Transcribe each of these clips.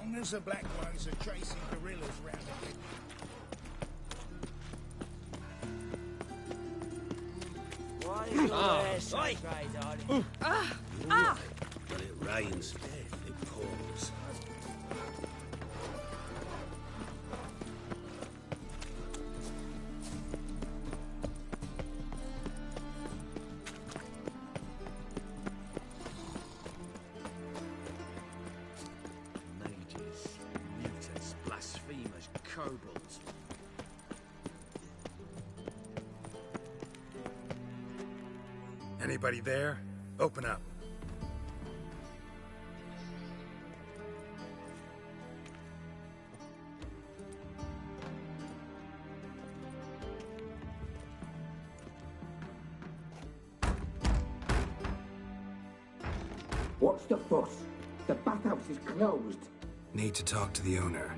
long as the black ones are tracing guerrillas round again. Why is your hair so grey, darling? But it rains, it pours. Mages, mutants, blasphemers, kobolds. Anybody there? Open up. What's the fuss? The bathhouse is closed. Need to talk to the owner.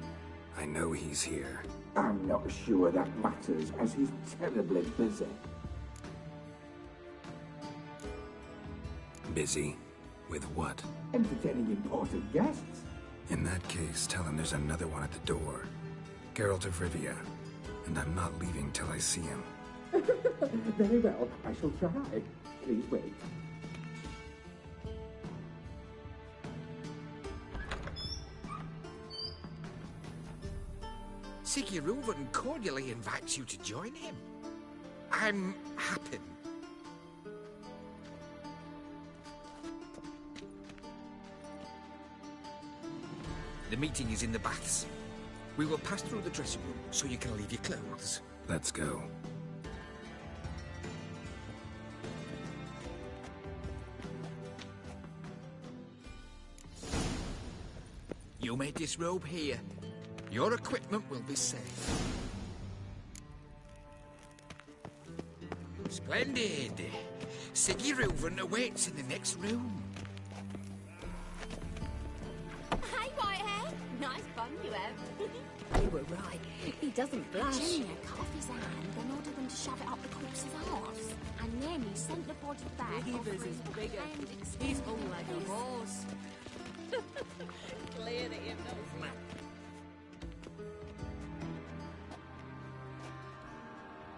I know he's here. I'm not sure that matters, as he's terribly busy. Busy? With what? Entertaining important guests. In that case, tell him there's another one at the door. Geralt of Rivia. And I'm not leaving till I see him. Very well, I shall try. Please wait. Siguruvin cordially invites you to join him. I'm happy. The meeting is in the baths. We will pass through the dressing room so you can leave your clothes. Let's go. You may disrobe here. Your equipment will be safe. Splendid. Siguruvin awaits in the next room. Hey, Whitehair. Nice bun you have. You were right. He doesn't blush. Junior cut off his hand and ordered them to shove it up the corpse's arse. And then he sent the body back. Beavers is bigger. He's all like a horse. Clear the hymnals.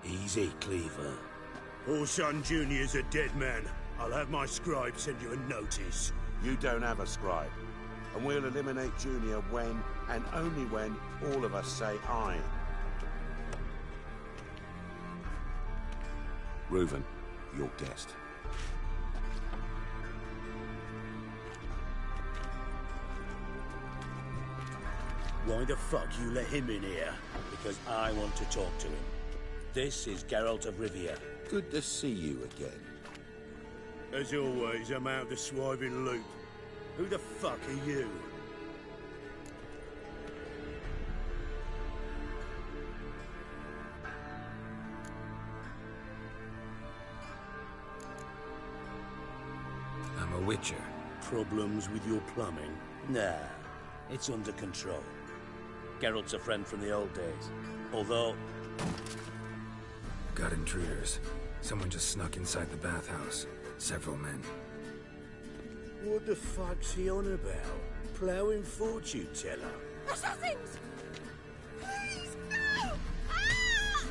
Easy, Cleaver. Orson Jr.'s a dead man. I'll have my scribe send you a notice. You don't have a scribe. And we'll eliminate Junior when, and only when, all of us say aye. Reuven, your guest. Why the fuck you let him in here? Because I want to talk to him. This is Geralt of Rivia. Good to see you again. As always, I'm out of the swiving loop. Who the fuck are you? I'm a witcher. Problems with your plumbing? Nah, it's under control. Geralt's a friend from the old days. Although... Got intruders. Someone just snuck inside the bathhouse. Several men. What the fuck's he on about? Ploughing fortune teller? Assassins! Please, no! Ah!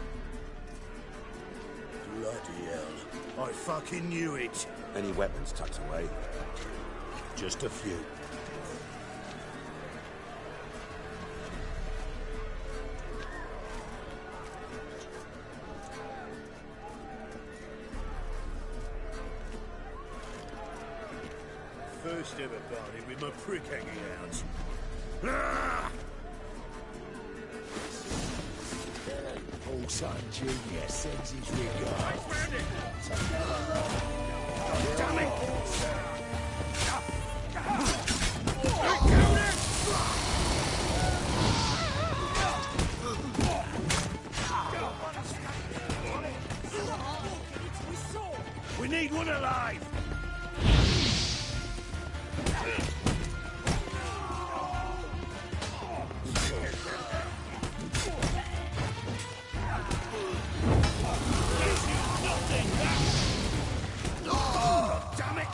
Bloody hell. I fucking knew it. Any weapons tucked away? Just a few. First ever party with my prick hanging out. Ah! Orson Jr. sends his regards. Damn it! We need one alive! Damn it!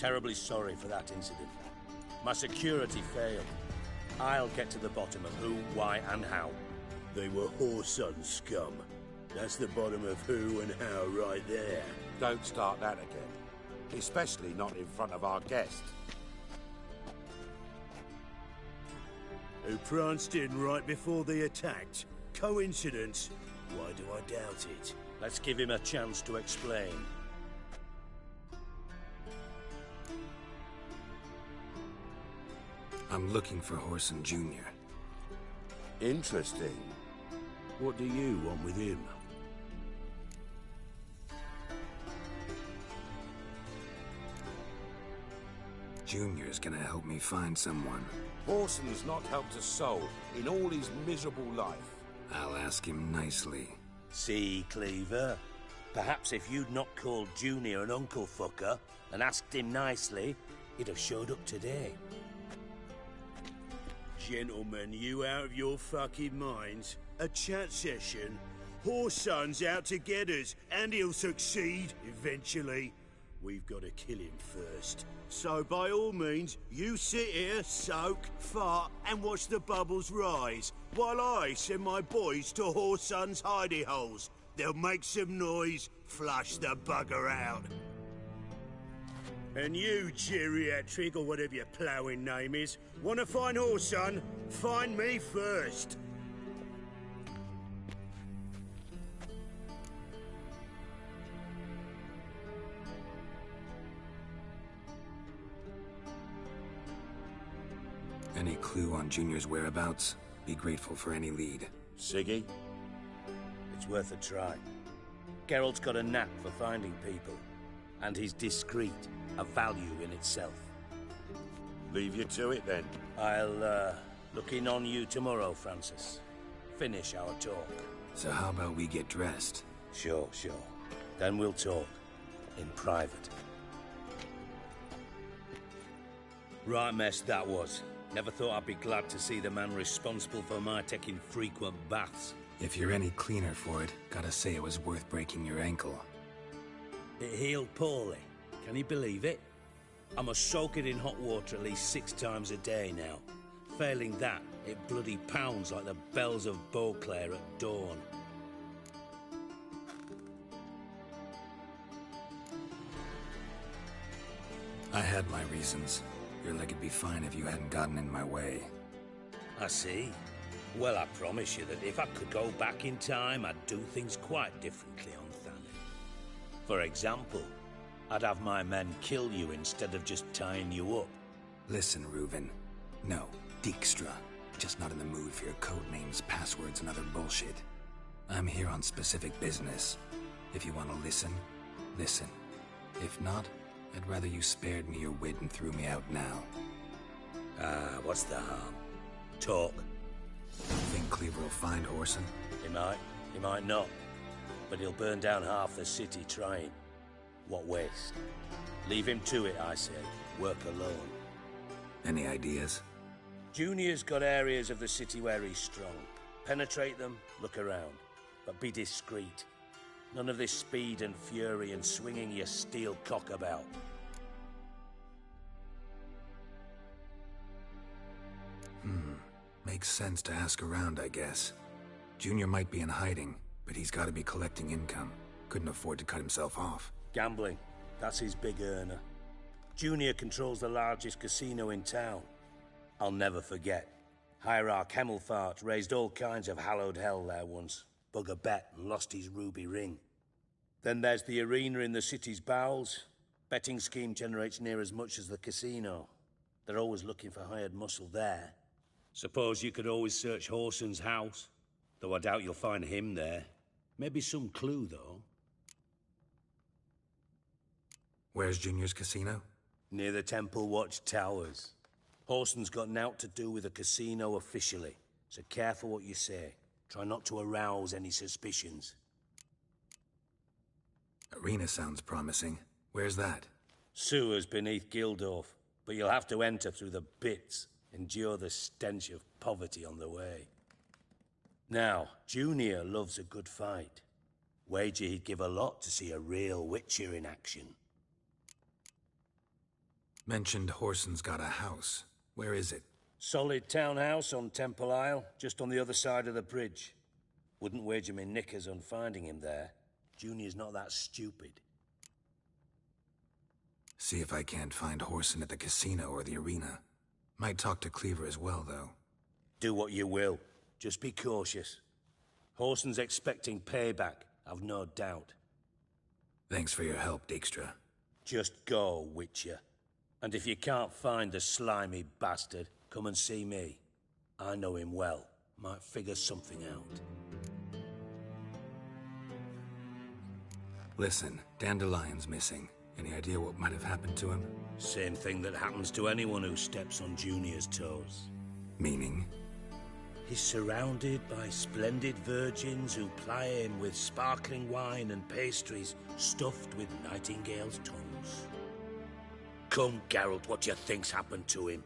Terribly sorry for that incident. My security failed. I'll get to the bottom of who, why, and how. They were whoreson scum. That's the bottom of who and how right there. Don't start that again. Especially not in front of our guest. Who pranced in right before they attacked. Coincidence? Why do I doubt it? Let's give him a chance to explain. I'm looking for Horson Jr. Interesting. What do you want with him? Junior's gonna help me find someone. Horson's not helped a soul in all his miserable life. I'll ask him nicely. See, Cleaver? Perhaps if you'd not called Junior an uncle fucker and asked him nicely, he'd have showed up today. Gentlemen, you out of your fucking minds? A chat session? Horson's out to get us, and he'll succeed eventually. We've got to kill him first. So by all means, you sit here, soak, fart, and watch the bubbles rise, while I send my boys to Horson's hidey holes. They'll make some noise, flush the bugger out. And you, geriatric, or whatever your ploughing name is, want to find Horson? Find me first. Any clue on Junior's whereabouts? Be grateful for any lead. Siggy? It's worth a try. Geralt's got a knack for finding people, and he's discreet, a value in itself. Leave you to it then. I'll, look in on you tomorrow, Francis. Finish our talk. So how about we get dressed? Sure. Then we'll talk. In private. Right mess that was. Never thought I'd be glad to see the man responsible for my taking frequent baths. If you're any cleaner for it, gotta say it was worth breaking your ankle. It healed poorly. Can you believe it? I must soak it in hot water at least 6 times a day now. Failing that, it bloody pounds like the bells of Beauclair at dawn. I had my reasons. Your leg would be fine if you hadn't gotten in my way. I see. Well, I promise you that if I could go back in time, I'd do things quite differently on Thanet. For example, I'd have my men kill you instead of just tying you up. Listen, Reuven. No, Dijkstra. Just not in the mood for your code names, passwords, and other bullshit. I'm here on specific business. If you want to listen, listen. If not, I'd rather you spared me your wit and threw me out now. What's the harm? Talk. Think Cleaver will find Horson? He might not. But he'll burn down half the city trying. What waste? Leave him to it, I say. Work alone. Any ideas? Junior's got areas of the city where he's strong. Penetrate them, look around. But be discreet. None of this speed and fury and swinging your steel cock about. Makes sense to ask around, I guess. Junior might be in hiding, but he's got to be collecting income. Couldn't afford to cut himself off. Gambling. That's his big earner. Junior controls the largest casino in town. I'll never forget. Hierarch Hemmelfart raised all kinds of hallowed hell there once. Bug a bet and lost his ruby ring. Then there's the arena in the city's bowels. Betting scheme generates near as much as the casino. They're always looking for hired muscle there. Suppose you could always search Horson's house. Though I doubt you'll find him there. Maybe some clue, though. Where's Junior's casino? Near the Temple Watch Towers. Horson's got naught to do with the casino officially, so careful what you say. Try not to arouse any suspicions. Arena sounds promising. Where's that? Sewers beneath Gildorf, but you'll have to enter through the bits, endure the stench of poverty on the way. Now, Junior loves a good fight. Wager he'd give a lot to see a real Witcher in action. Mentioned Horson's got a house. Where is it? Solid townhouse on Temple Isle, just on the other side of the bridge. Wouldn't wager me knickers on finding him there. Junior's not that stupid. See if I can't find Horson at the casino or the arena. Might talk to Cleaver as well, though. Do what you will. Just be cautious. Horson's expecting payback, I've no doubt. Thanks for your help, Dijkstra. Just go, Witcher. And if you can't find the slimy bastard, come and see me. I know him well. Might figure something out. Listen, Dandelion's missing. Any idea what might have happened to him? Same thing that happens to anyone who steps on Junior's toes. Meaning? He's surrounded by splendid virgins who ply him with sparkling wine and pastries stuffed with nightingales' tongues. Come, Geralt, what do you think's happened to him?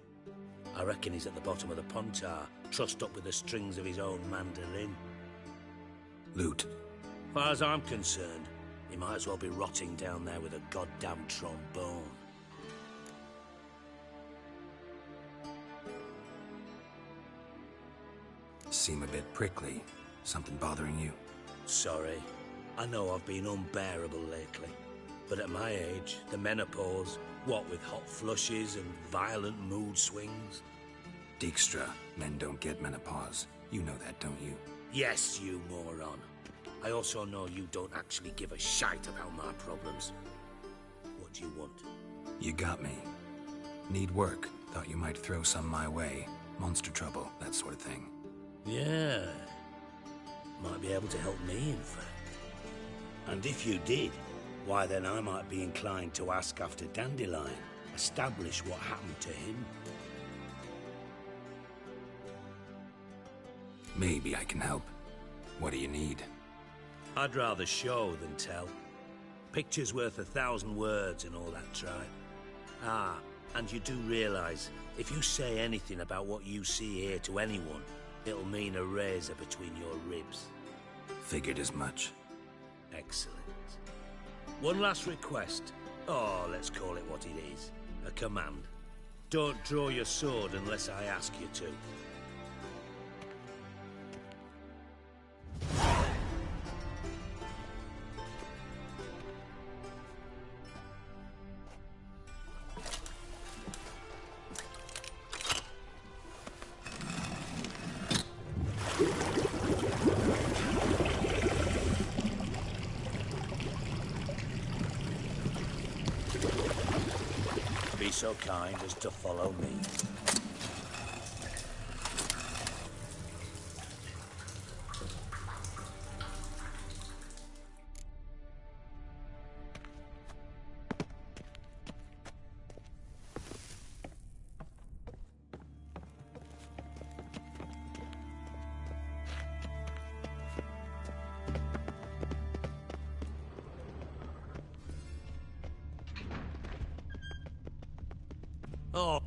I reckon he's at the bottom of the Pontar, trussed up with the strings of his own mandolin. Loot. Far as I'm concerned, he might as well be rotting down there with a goddamn trombone. Seem a bit prickly. Something bothering you? Sorry. I know I've been unbearable lately. But at my age, the menopause, what with hot flushes and violent mood swings. Dijkstra, men don't get menopause. You know that, don't you? Yes, you moron. I also know you don't actually give a shite about my problems. What do you want? You got me. Need work. Thought you might throw some my way. Monster trouble, that sort of thing. Yeah. Might be able to help me, in fact. And if you did, why then I might be inclined to ask after Dandelion. Establish what happened to him. Maybe I can help. What do you need? I'd rather show than tell. Picture's worth 1,000 words and all that tripe. Ah, and you do realize, if you say anything about what you see here to anyone, it'll mean a razor between your ribs. Figured as much. Excellent. One last request. Oh, let's call it what it is. A command. Don't draw your sword unless I ask you to. Be so kind as to follow me. Oh,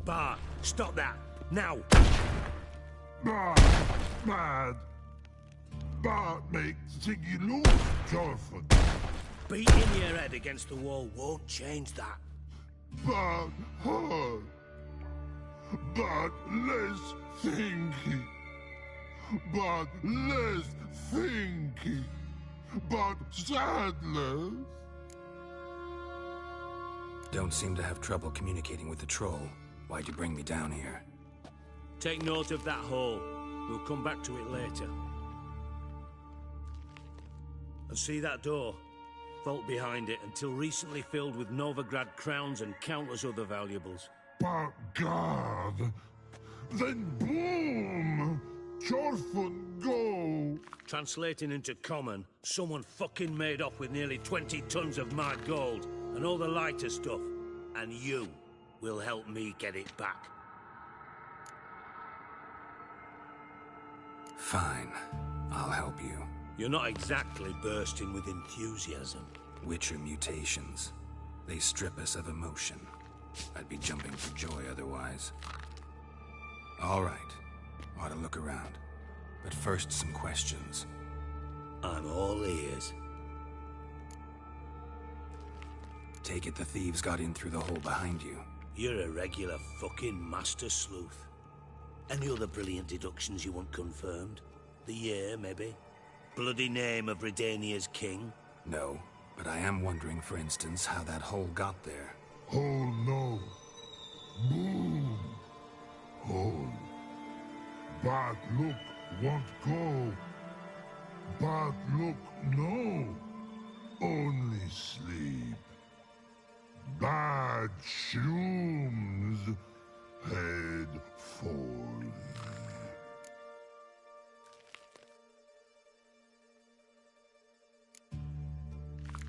Bart, stop that, now! Bad. Bart makes Ziggy lose, Jorford. Beating your head against the wall won't change that. Bart hard. Bart less thinky. Bart less thinky. Bart sadless. Don't seem to have trouble communicating with the troll. Why'd you bring me down here? Take note of that hole. We'll come back to it later. And see that door? Vault behind it, until recently filled with Novigrad crowns and countless other valuables. By God! Then boom! Jorford go! Translating into common, someone fucking made off with nearly 20 tons of my gold, and all the lighter stuff. And you will help me get it back. Fine. I'll help you. You're not exactly bursting with enthusiasm. Witcher mutations. They strip us of emotion. I'd be jumping for joy otherwise. All right. Ought to look around. But first, some questions. I'm all ears. Take it the thieves got in through the hole behind you. You're a regular fucking master sleuth. Any other brilliant deductions you want confirmed? The year, maybe? Bloody name of Redania's king? No, but I am wondering, for instance, how that hole got there. Hole no. Boom. Hole. Bad look won't go. Bad look no. Only sleep. Bad shrooms head forth.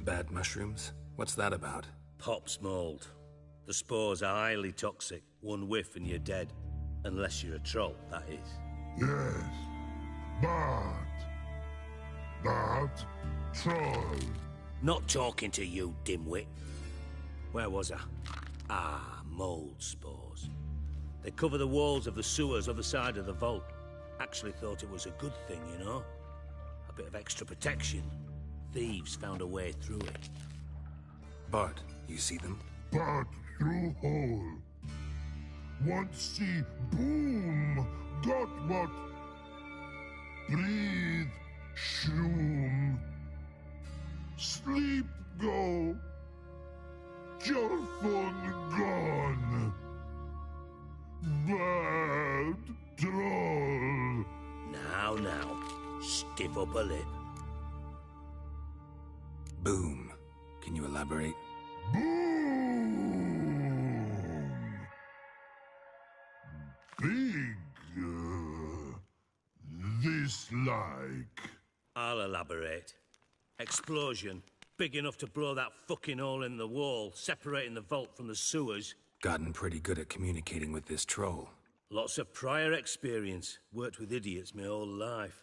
Bad mushrooms? What's that about? Pop's mold. The spores are highly toxic. One whiff and you're dead. Unless you're a troll, that is. Yes. Bad. Bad troll. Not talking to you, dimwit. Where was I? Ah, mold spores. They cover the walls of the sewers other side of the vault. Actually thought it was a good thing, you know? A bit of extra protection. Thieves found a way through it. Bart, you see them? Bad through hole. Want see boom. Got what? Breathe. Shroom. Sleep go. Your phone gone. Bad troll. Now, stiff up a lip. Boom. Can you elaborate? Boom. Big. This like. I'll elaborate. Explosion. Big enough to blow that fucking hole in the wall, separating the vault from the sewers. Gotten pretty good at communicating with this troll. Lots of prior experience. Worked with idiots my whole life.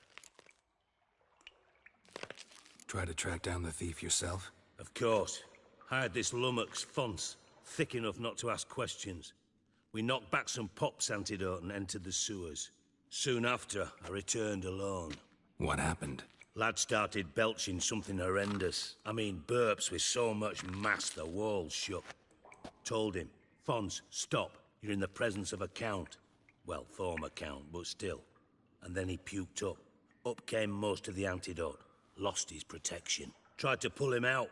Try to track down the thief yourself? Of course. Hired this lummox, Fons, thick enough not to ask questions. We knocked back some Pop's antidote and entered the sewers. Soon after, I returned alone. What happened? Lad started belching something horrendous. I mean, burps with so much mass the walls shook. Told him, Fons, stop. You're in the presence of a count. Well, former count, but still. And then he puked up. Up came most of the antidote. Lost his protection. Tried to pull him out.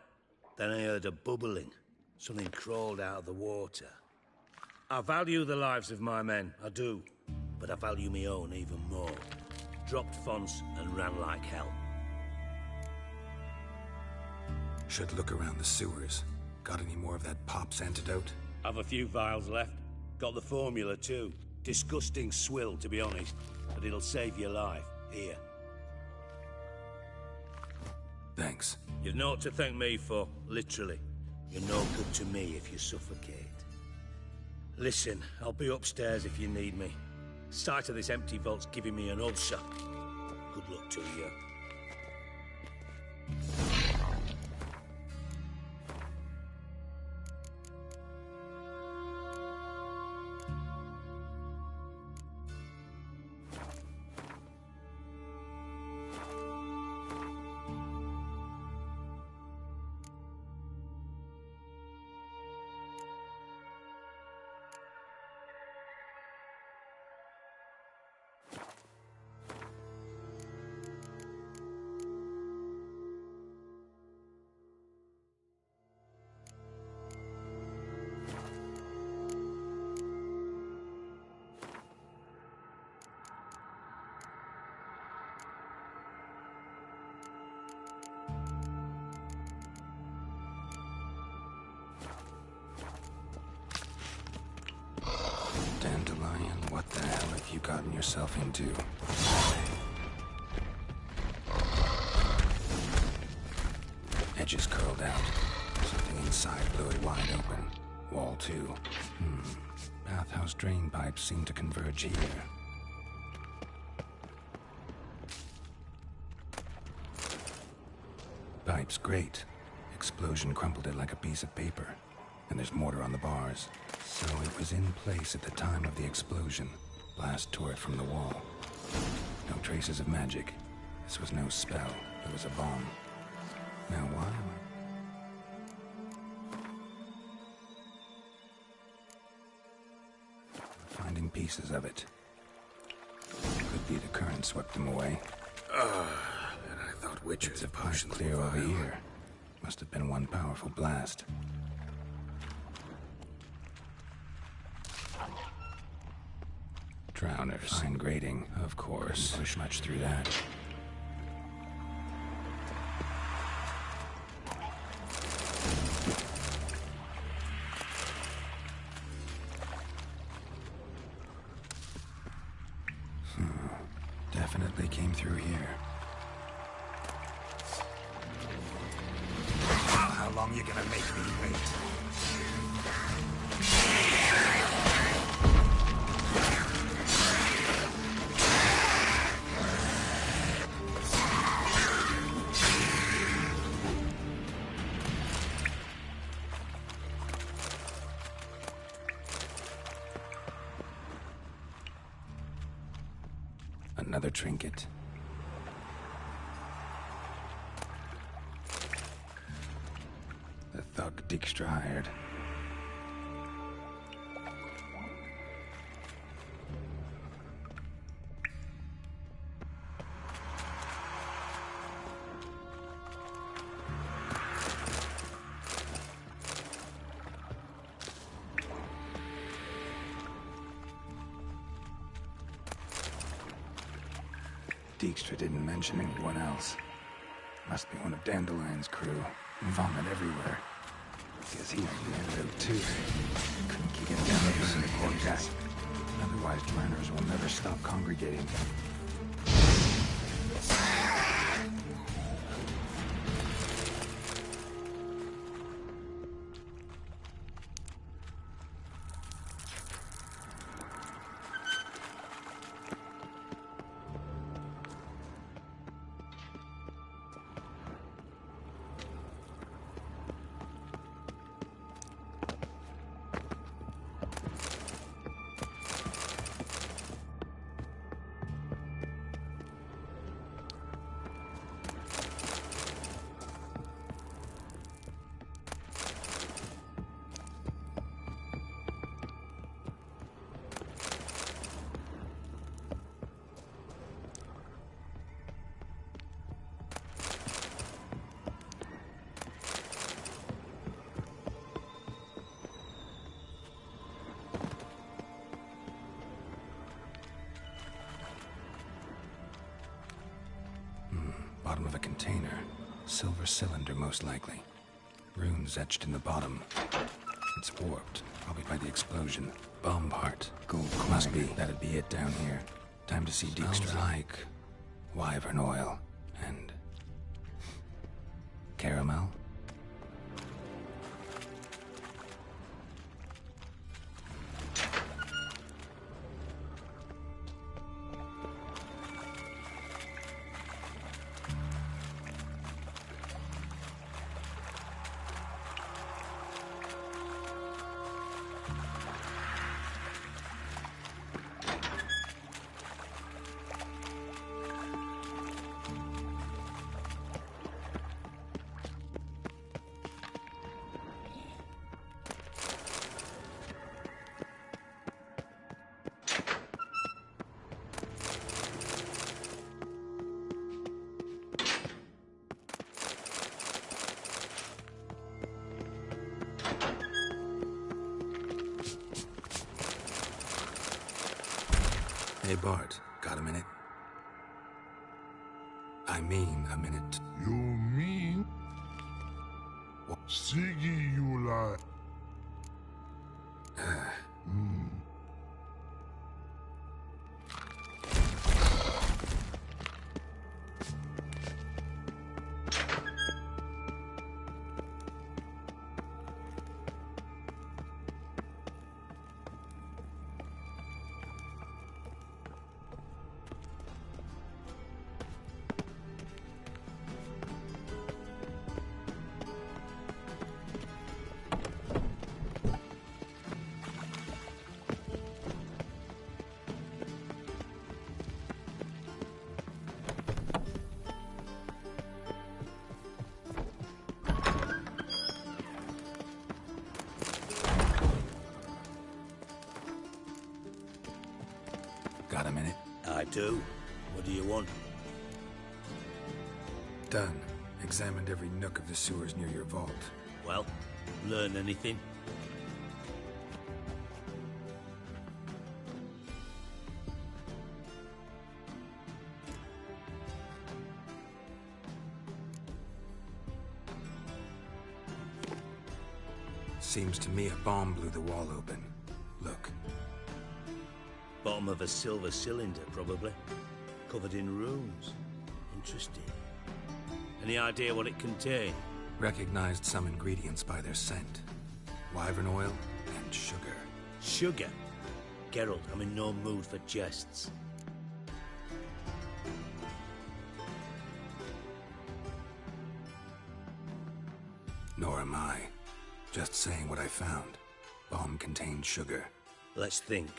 Then I heard a bubbling. Something crawled out of the water. I value the lives of my men, I do. But I value my own even more. Dropped Fons and ran like hell. Should look around the sewers. Got any more of that Pop's antidote? Have a few vials left. Got the formula too. Disgusting swill, to be honest. But it'll save your life. Here. Thanks. You've naught to thank me for, literally. You're no good to me if you suffocate. Listen, I'll be upstairs if you need me. Sight of this empty vault's giving me an ulcer. Good luck to you. Dandelion, what the hell have you gotten yourself into? Edges curled out. Something inside blew it wide open. Wall too. Bathhouse drain pipes seem to converge here. Pipe's great. Explosion crumpled it like a piece of paper. And there's mortar on the bars. So it was in place at the time of the explosion. Blast tore it from the wall. No traces of magic. This was no spell. It was a bomb. Now why? some pieces of it. Could be the current swept them away. And I thought witches It's a pipe clear over here. Must have been one powerful blast. Drowners. Fine grating, of course. Push much through that. Definitely came through here. How long you gonna make me wait? Another trinket. The thug Dijkstra hired. Dijkstra didn't mention anyone else. Must be one of Dandelion's crew. Vomit everywhere. Guess he ended up too. Couldn't keep getting down there in the poor guy. Otherwise, drowners will never stop congregating. Bottom of a container. Silver cylinder, most likely. Runes etched in the bottom. It's warped, probably by the explosion. Bomb part. Gold coin. Must be. That'd be it down here. Time to see Dijkstra. Like wyvern oil and caramel. Hey, Bart, got a minute? I mean a minute. You mean? Siggy, you like? do. What do you want? Done. Examined every nook of the sewers near your vault. Well, learn anything? Seems to me a bomb blew the wall open. Look. Bottom of a silver cylinder, probably. Covered in runes. Interesting. Any idea what it contained? Recognized some ingredients by their scent. Wyvern oil and sugar. Sugar? Geralt, I'm in no mood for jests. Nor am I. Just saying what I found. Bomb contained sugar. Let's think.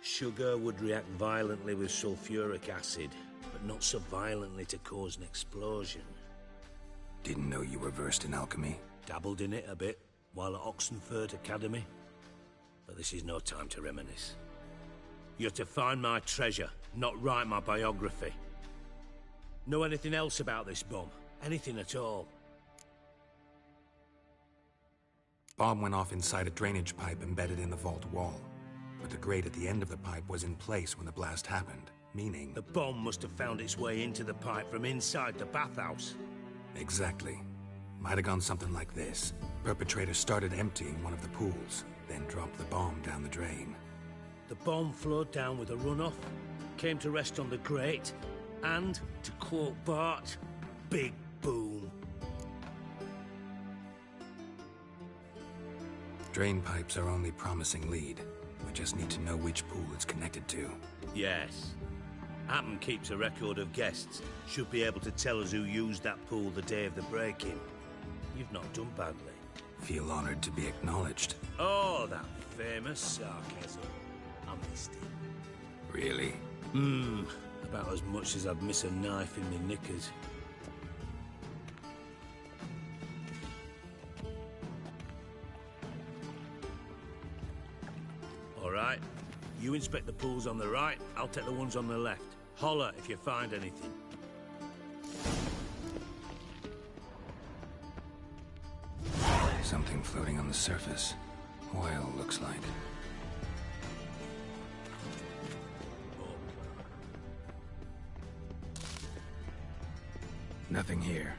Sugar would react violently with sulfuric acid, but not so violently to cause an explosion. Didn't know you were versed in alchemy. Dabbled in it a bit, while at Oxenford Academy. But this is no time to reminisce. You're to find my treasure, not write my biography. Know anything else about this bomb? Anything at all? Bomb went off inside a drainage pipe embedded in the vault wall. But the grate at the end of the pipe was in place when the blast happened, meaning... The bomb must have found its way into the pipe from inside the bathhouse. Exactly. Might have gone something like this. Perpetrator started emptying one of the pools, then dropped the bomb down the drain. The bomb flowed down with a runoff, came to rest on the grate, and, to quote Bart, big boom. Drain pipes are only promising lead. We just need to know which pool it's connected to. Yes. Appen keeps a record of guests. Should be able to tell us who used that pool the day of the break-in. You've not done badly. Feel honored to be acknowledged. Oh, that famous sarcasm. I missed it. Really? About as much as I'd miss a knife in my knickers. All right. You inspect the pools on the right, I'll take the ones on the left. Holler if you find anything. Something floating on the surface. Oil, looks like. Nothing here.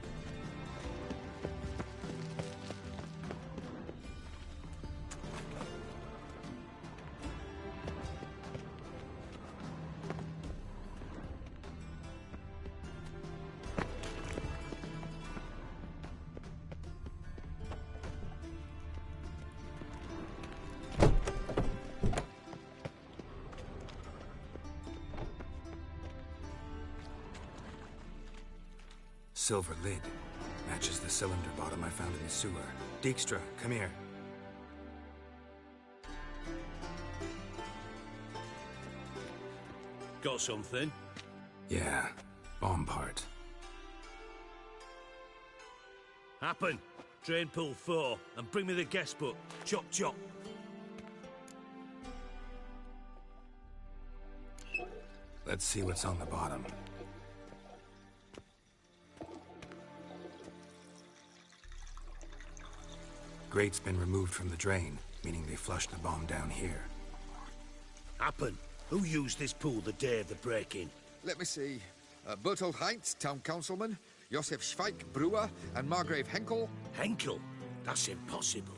Silver lid. Matches the cylinder bottom I found in the sewer. Dijkstra, come here. Got something? Yeah, bomb part. Happen. Drain pool 4, and bring me the guest book. Chop chop. Let's see what's on the bottom. Grate's been removed from the drain, meaning they flushed the bomb down here. Happen. Who used this pool the day of the break-in? Let me see. Bertold Heinz, town councilman, Josef Schweik, brewer, and Margrave Henkel. Henkel? That's impossible.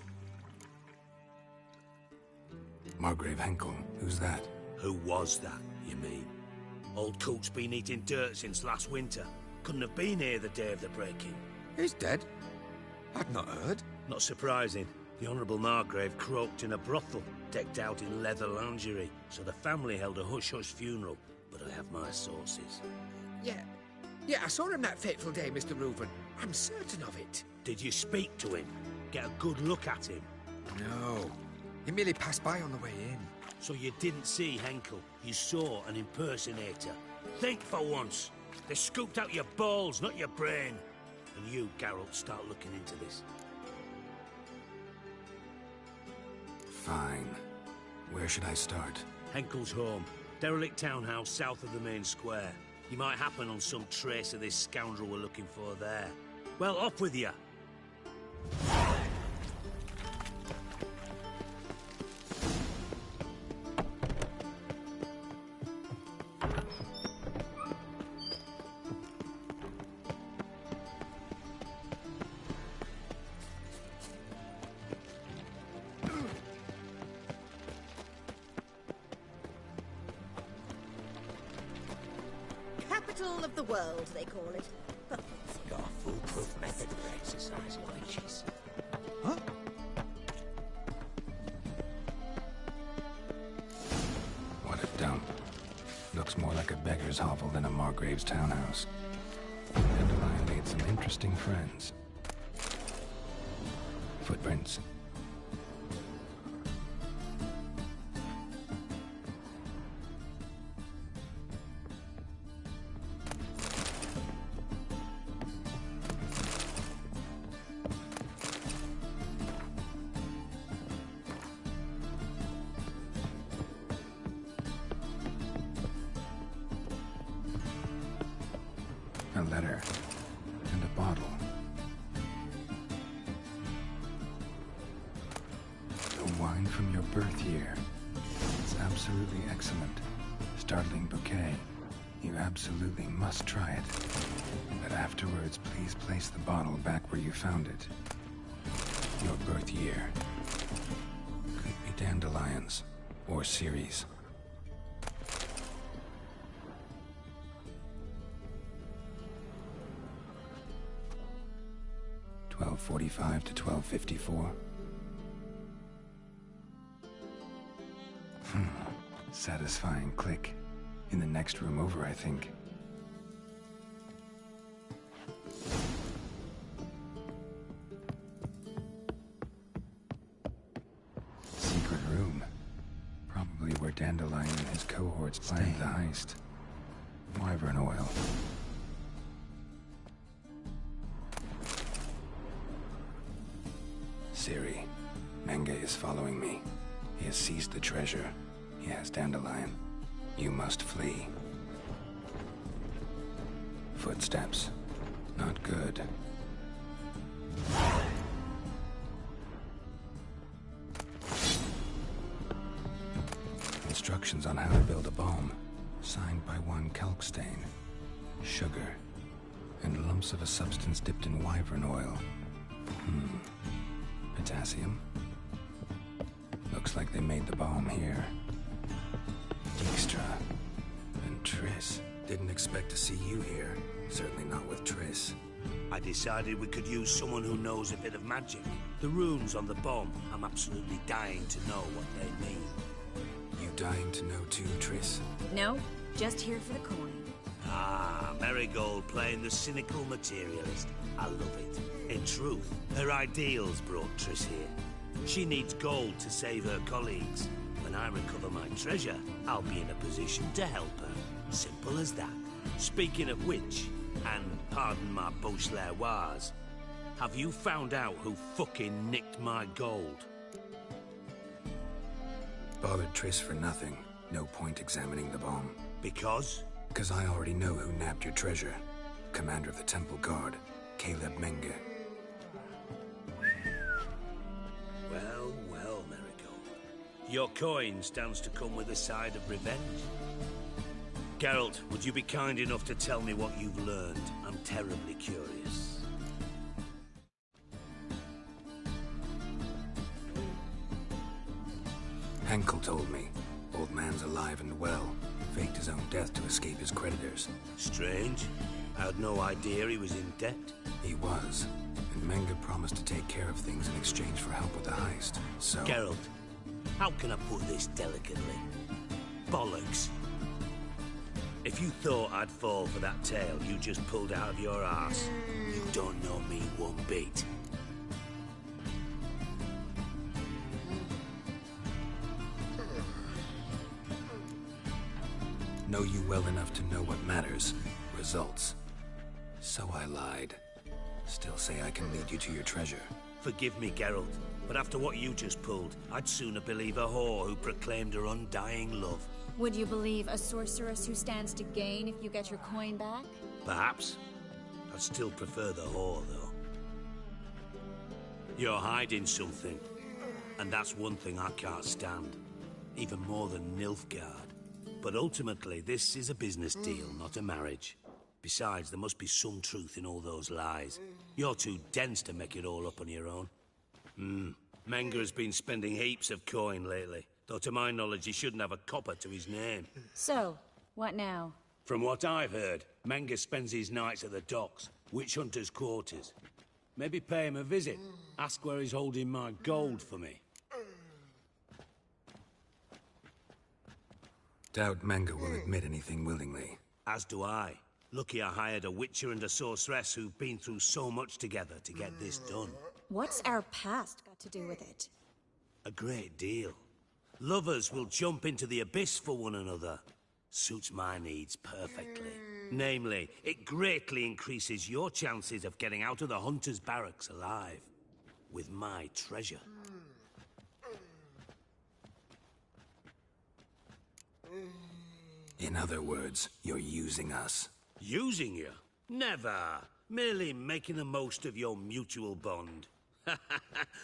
Margrave Henkel, who's that? Who was that, you mean? Old coot's been eating dirt since last winter. Couldn't have been here the day of the break-in. He's dead? I'd not heard. Not surprising. The Honourable Margrave croaked in a brothel, decked out in leather lingerie, so the family held a hush-hush funeral. But I have my sources. Yeah, I saw him that fateful day, Mr. Reuven. I'm certain of it. Did you speak to him? Get a good look at him? No. He merely passed by on the way in. So you didn't see Henkel. You saw an impersonator. Think for once. They scooped out your balls, not your brain. And you, Geralt, start looking into this. Fine. Where should I start? Henkel's home. Derelict townhouse south of the main square. You might happen on some trace of this scoundrel we're looking for there. Well, off with you. Capital of the world, they call it. Got a foolproof method for exercising leeches. Huh? What a dump. Looks more like a beggar's hovel than a Margrave's townhouse. Dandelion made some interesting friends. Footprints. A letter. And a bottle. The wine from your birth year. It's absolutely excellent. Startling bouquet. You absolutely must try it. But afterwards, please place the bottle back where you found it. Your birth year. Could be dandelions. Or Ceres. 12:45 to 12:54. Satisfying click. In the next room over, I think. Secret room. Probably where Dandelion and his cohorts planned the heist. Wyvern oil. Ciri, Menge is following me. He has seized the treasure. He has Dandelion. You must flee. Footsteps. Not good. Instructions on how to build a bomb. Signed by one Kalkstain. Sugar. And lumps of a substance dipped in wyvern oil. Potassium. Looks like they made the bomb here. Dijkstra. And Triss. Didn't expect to see you here. Certainly not with Triss. I decided we could use someone who knows a bit of magic. The runes on the bomb, I'm absolutely dying to know what they mean. You dying to know too, Triss? No, just here for the coin. Ah, Marigold playing the cynical materialist. I love it. In truth, her ideals brought Triss here. She needs gold to save her colleagues. When I recover my treasure, I'll be in a position to help her. Simple as that. Speaking of which, and pardon my Beauclervoise, have you found out who fucking nicked my gold? Bothered Triss for nothing. No point examining the bomb. Because? Because I already know who nabbed your treasure. Commander of the Temple Guard, Caleb Menge. Well, well, Marigold. Your coin stands to come with a side of revenge. Geralt, would you be kind enough to tell me what you've learned? I'm terribly curious. Henkel told me. Old man's alive and well. Faked his own death to escape his creditors. Strange. I had no idea he was in debt. He was. And Menge promised to take care of things in exchange for help with the heist. So... Geralt, how can I put this delicately? Bollocks. If you thought I'd fall for that tale you just pulled out of your arse, you don't know me one bit. Know you well enough to know what matters. Results. So I lied. Still say I can lead you to your treasure. Forgive me, Geralt, but after what you just pulled, I'd sooner believe a whore who proclaimed her undying love. Would you believe a sorceress who stands to gain if you get your coin back? Perhaps. I'd still prefer the whore, though. You're hiding something. And that's one thing I can't stand. Even more than Nilfgaard. But ultimately, this is a business deal, not a marriage. Besides, there must be some truth in all those lies. You're too dense to make it all up on your own. Menga has been spending heaps of coin lately. Though to my knowledge, he shouldn't have a copper to his name. So, what now? From what I've heard, Menga spends his nights at the docks, witch hunter's quarters. Maybe pay him a visit. Ask where he's holding my gold for me. Doubt Menga will admit anything willingly. As do I. Lucky I hired a witcher and a sorceress who've been through so much together to get this done. What's our past got to do with it? A great deal. Lovers will jump into the abyss for one another. Suits my needs perfectly. Namely, it greatly increases your chances of getting out of the hunter's barracks alive. With my treasure. In other words, you're using us. Using you? Never. Merely making the most of your mutual bond.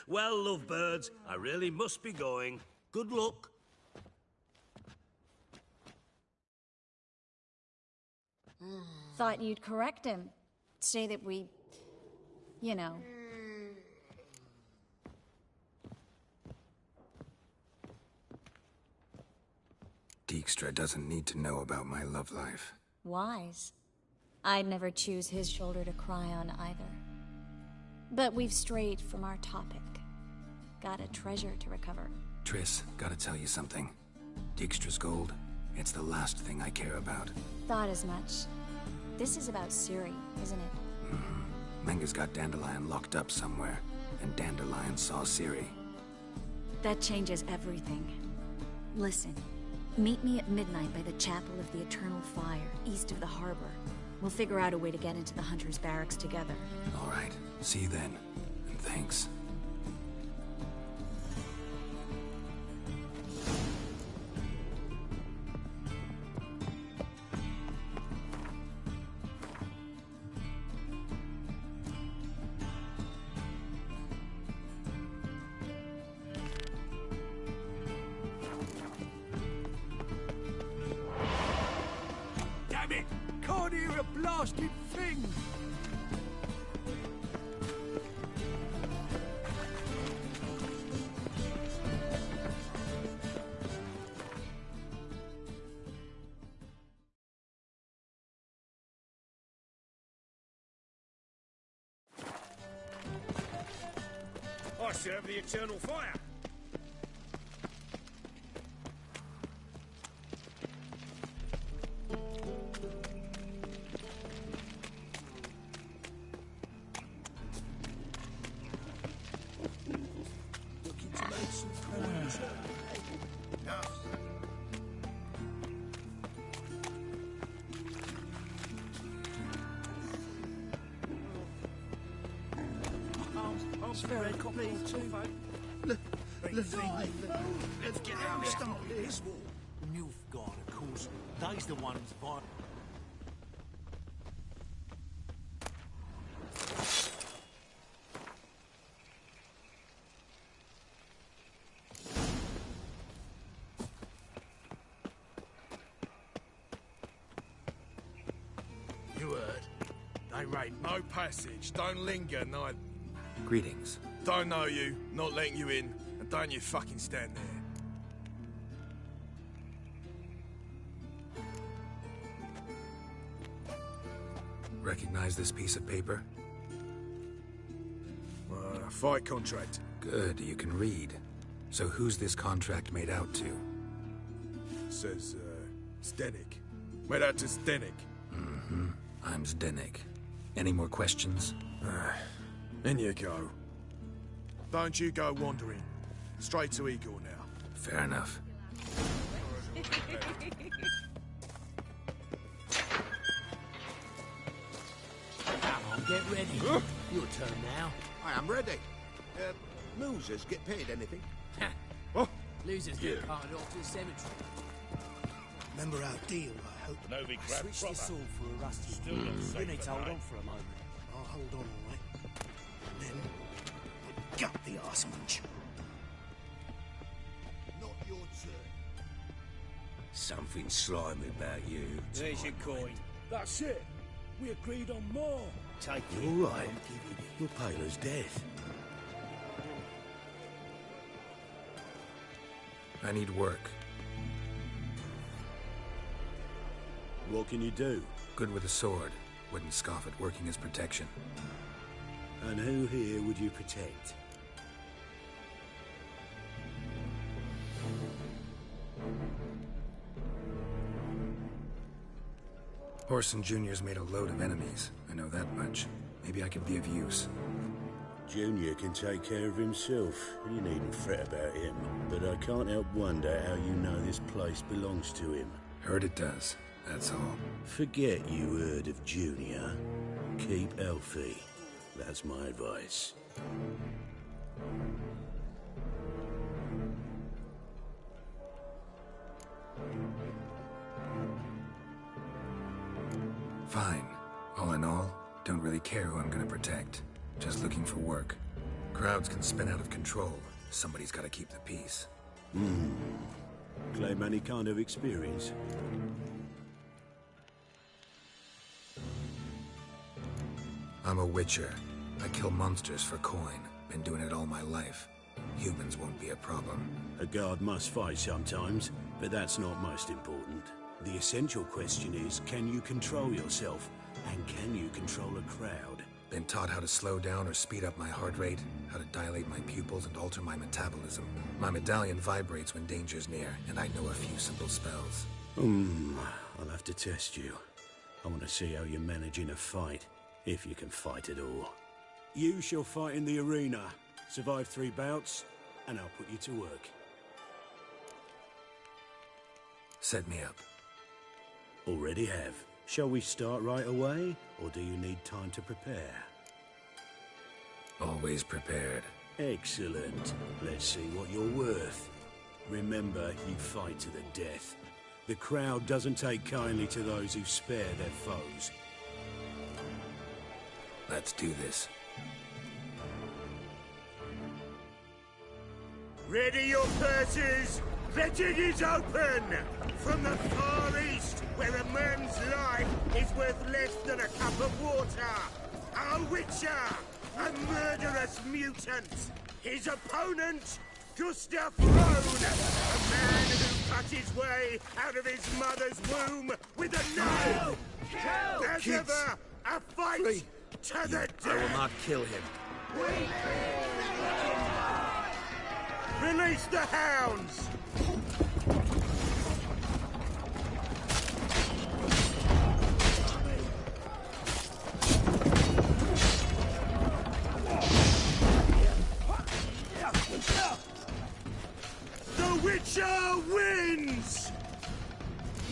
Well, lovebirds, I really must be going. Good luck. Thought you'd correct him. Say that we... you know... Dijkstra doesn't need to know about my love life. Wise. I'd never choose his shoulder to cry on either. But we've strayed from our topic. Got a treasure to recover. Triss, gotta tell you something. Dijkstra's gold, it's the last thing I care about. Thought as much. This is about Ciri, isn't it? Menga's got Dandelion locked up somewhere, and Dandelion saw Ciri. That changes everything. Listen, meet me at midnight by the Chapel of the Eternal Fire, east of the harbor. We'll figure out a way to get into the Hunter's barracks together. All right, see you then, and thanks. Can't hear a blasted thing! I serve the Eternal Fire. Very copy too. Let's get out and start this war. Nilfgaard, of course. They's the ones by. You heard. They rate no passage. Don't linger, neither. Greetings. Don't know you, not letting you in, and don't you fucking stand there. Recognize this piece of paper? Fight contract. Good, you can read. So who's this contract made out to? Says, Zdenek. Made out to Zdenek. I'm Zdenek. Any more questions? In you go. Don't you go wandering. Straight to Igor now. Fair enough. Come on, get ready. Your turn now. I am ready. Losers get paid anything? Losers get carted off to the cemetery. Remember our deal, I hope. No big crap Switch proper. this all for a rusty. Still not safe You need to at hold night. on for a moment. I'll hold on, all right? Then, we'll gut the arse munch. Not your turn. Something slimy about you. There's your coin. That's it. We agreed on more. Take You it. all right? I'll give you this. You're pale as death. I need work. What can you do? Good with a sword. Wouldn't scoff at working as protection. And who here would you protect? Horson Jr.'s made a load of enemies. I know that much. Maybe I could be of use. Junior can take care of himself. You needn't fret about him. But I can't help wonder how you know this place belongs to him. Heard it does. That's all. Forget you heard of Junior. Keep healthy. That's my advice. Fine. All in all, don't really care who I'm gonna protect. Just looking for work. Crowds can spin out of control. Somebody's gotta keep the peace. Claim any kind of experience? I'm a witcher. I kill monsters for coin. Been doing it all my life. Humans won't be a problem. A guard must fight sometimes, but that's not most important. The essential question is, can you control yourself? And can you control a crowd? Been taught how to slow down or speed up my heart rate, how to dilate my pupils and alter my metabolism. My medallion vibrates when danger's near, and I know a few simple spells. I'll have to test you. I want to see how you manage in a fight, if you can fight at all. You shall fight in the arena, survive 3 bouts, and I'll put you to work. Set me up. Already have. Shall we start right away, or do you need time to prepare? Always prepared. Excellent. Let's see what you're worth. Remember, you fight to the death. The crowd doesn't take kindly to those who spare their foes. Let's do this. Ready your purses! The dig is open! From the far east, where a man's life is worth less than a cup of water! A witcher! A murderous mutant! His opponent, Gustav Throne! A man who cut his way out of his mother's womb with a knife! As ever, a fight to the death! I will not kill him. Release the hounds! The Witcher wins!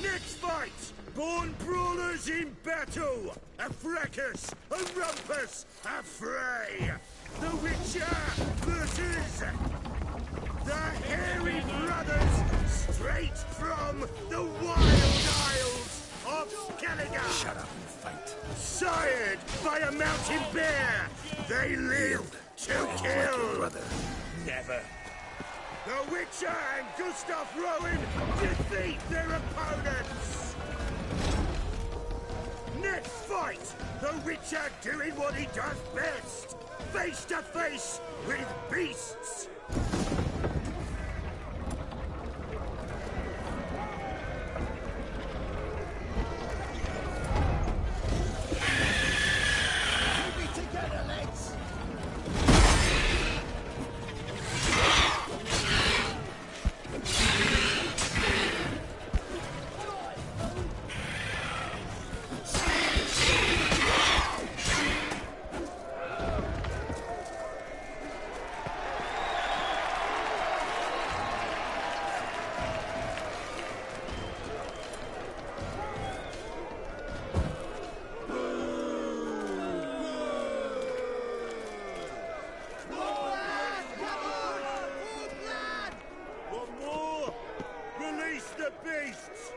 Next fight! Born brawlers in battle! A fracas! A rumpus! A fray! The Witcher versus... the Hairy Brothers, straight from the Wild Isles of Skellige! Shut up and fight. Sired by a mountain bear! They live to kill! Brother. Never! The Witcher and Gustav Rowan defeat their opponents! Next fight! The Witcher doing what he does best! Face to face with beasts! beasts!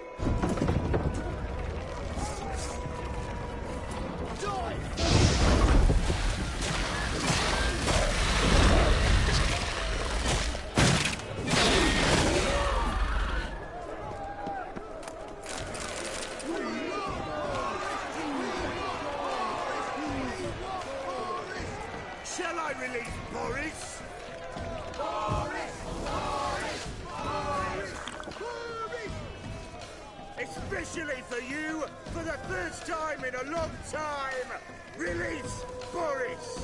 Shall I release Boris? Especially for you, for the first time in a long time, release Boris!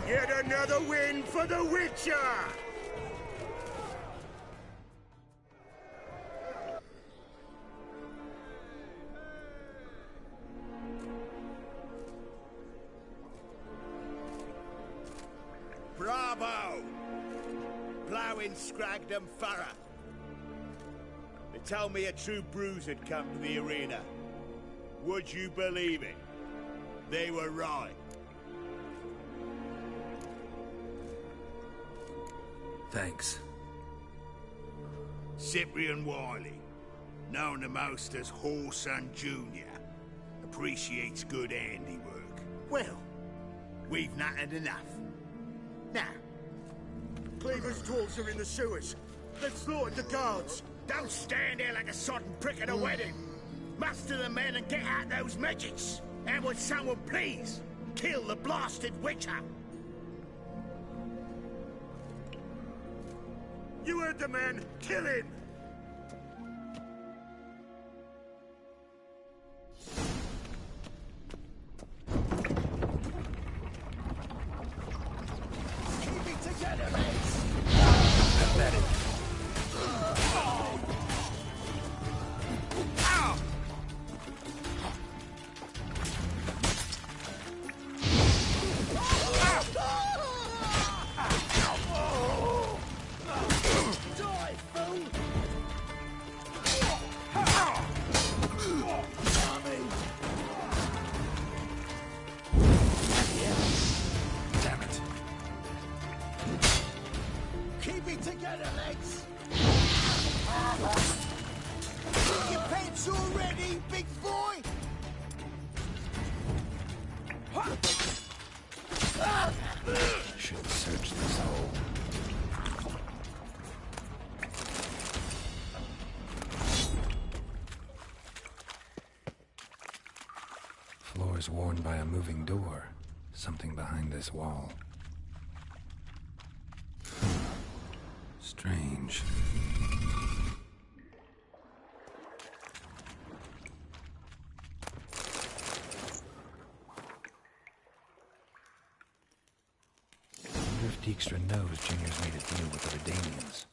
Yet another win for the Witcher! Bravo! Ploughing Scragdom Thorough. They told me a true bruise had come to the arena. Would you believe it? They were right. Thanks. Cyprian Wiley, known the most as Whoreson Jr., appreciates good handiwork. Well, we've nattered enough. Now, Cleaver's dwarves are in the sewers. They've slaughtered the guards. Don't stand there like a sodden prick at a wedding. Muster the men and get out those midgets. And would someone please kill the blasted Witcher? You heard the man. Kill him! Keep it together, mates! Pathetic. Keep it together, legs! Your pants all ready, big boy? Should search this hole. Floor's worn by a moving door. Something behind this wall. Strange. I wonder if Dijkstra knows Junior's made a deal with the Redanians.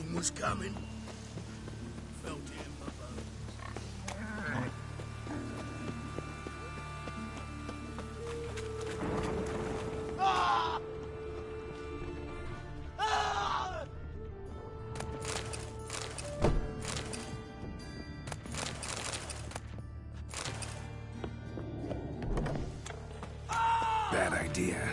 one was coming. Felt it in my bones. Ah! Ah! Bad idea.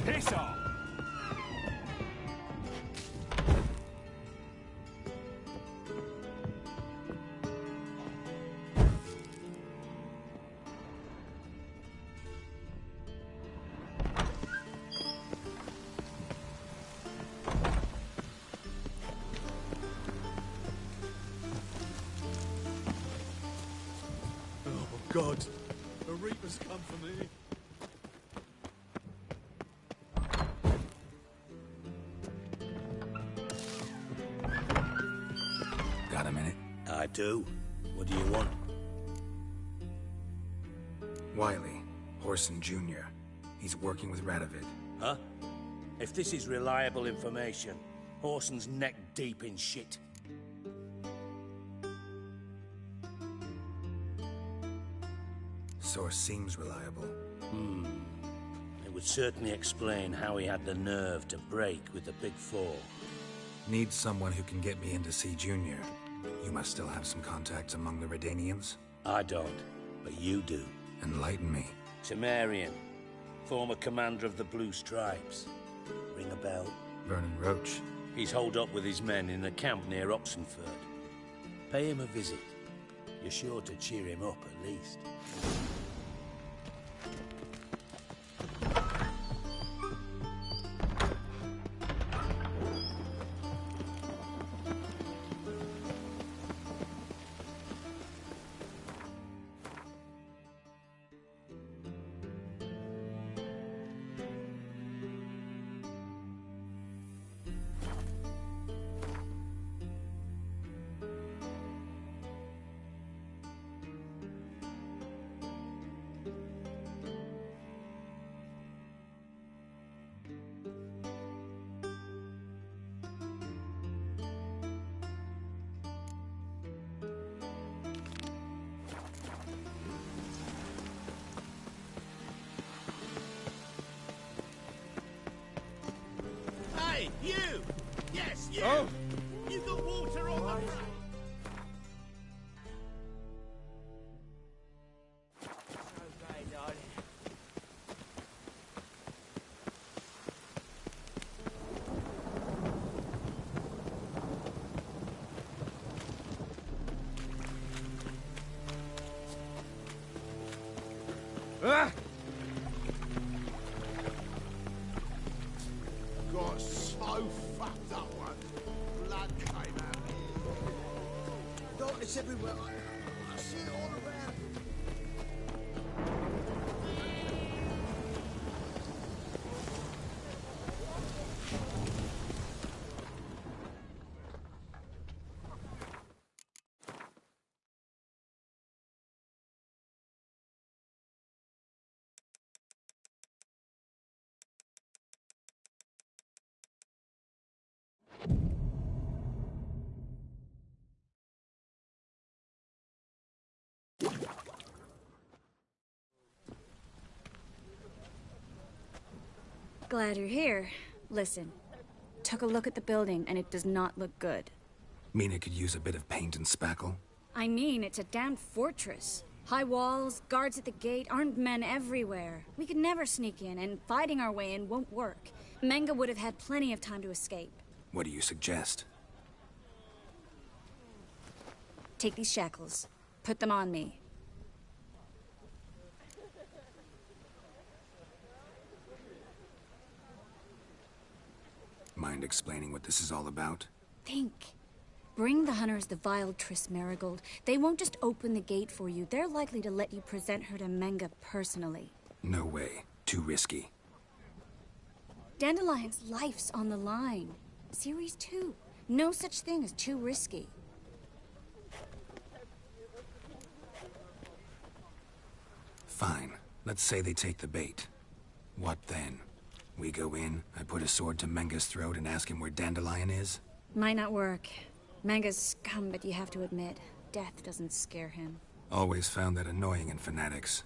Piss off! Oh, God. The Reaper's come for me. Got a minute? I do. What do you want? Wiley, Horson Jr. He's working with Radovid. Huh? If this is reliable information, Horson's neck deep in shit. Source seems reliable. It would certainly explain how he had the nerve to break with the Big Four. Need someone who can get me in to see Junior. You must still have some contacts among the Redanians? I don't, but you do. Enlighten me. Temerian, former commander of the Blue Stripes. Ring a bell? Vernon Roach. He's holed up with his men in a camp near Oxenford. Pay him a visit. You're sure to cheer him up, at least. Hey, you! Yes, you! Oh. You got water on the front! Okay, darling. Ah! Got so fucked up once. Blood came out. Darkness everywhere. I see it all around. Glad you're here. Listen, took a look at the building, and it does not look good. Mean it could use a bit of paint and spackle? I mean, it's a damn fortress. High walls, guards at the gate, armed men everywhere. We could never sneak in, and fighting our way in won't work. Menga would have had plenty of time to escape. What do you suggest? Take these shackles. Put them on me. Mind explaining what this is all about? Think. Bring the hunters the vile Triss Marigold. They won't just open the gate for you. They're likely to let you present her to Menga personally. No way. Too risky. Dandelion's life's on the line. Series 2. No such thing as too risky. Fine. Let's say they take the bait. What then? We go in, I put a sword to Menga's throat and ask him where Dandelion is? Might not work. Menga's scum, but you have to admit, death doesn't scare him. Always found that annoying in fanatics.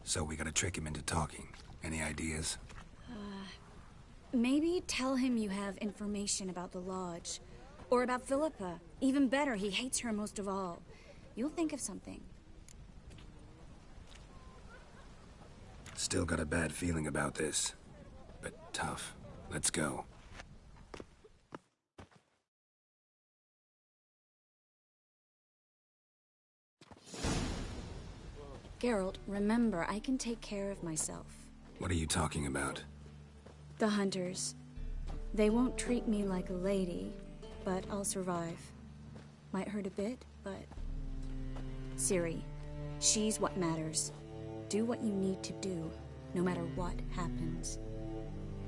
So we gotta trick him into talking. Any ideas? Maybe tell him you have information about the Lodge. Or about Philippa. Even better, he hates her most of all. You'll think of something. Still got a bad feeling about this. But tough. Let's go. Geralt, remember, I can take care of myself. What are you talking about? The hunters. They won't treat me like a lady, but I'll survive. Might hurt a bit, but... Ciri, she's what matters. Do what you need to do, no matter what happens.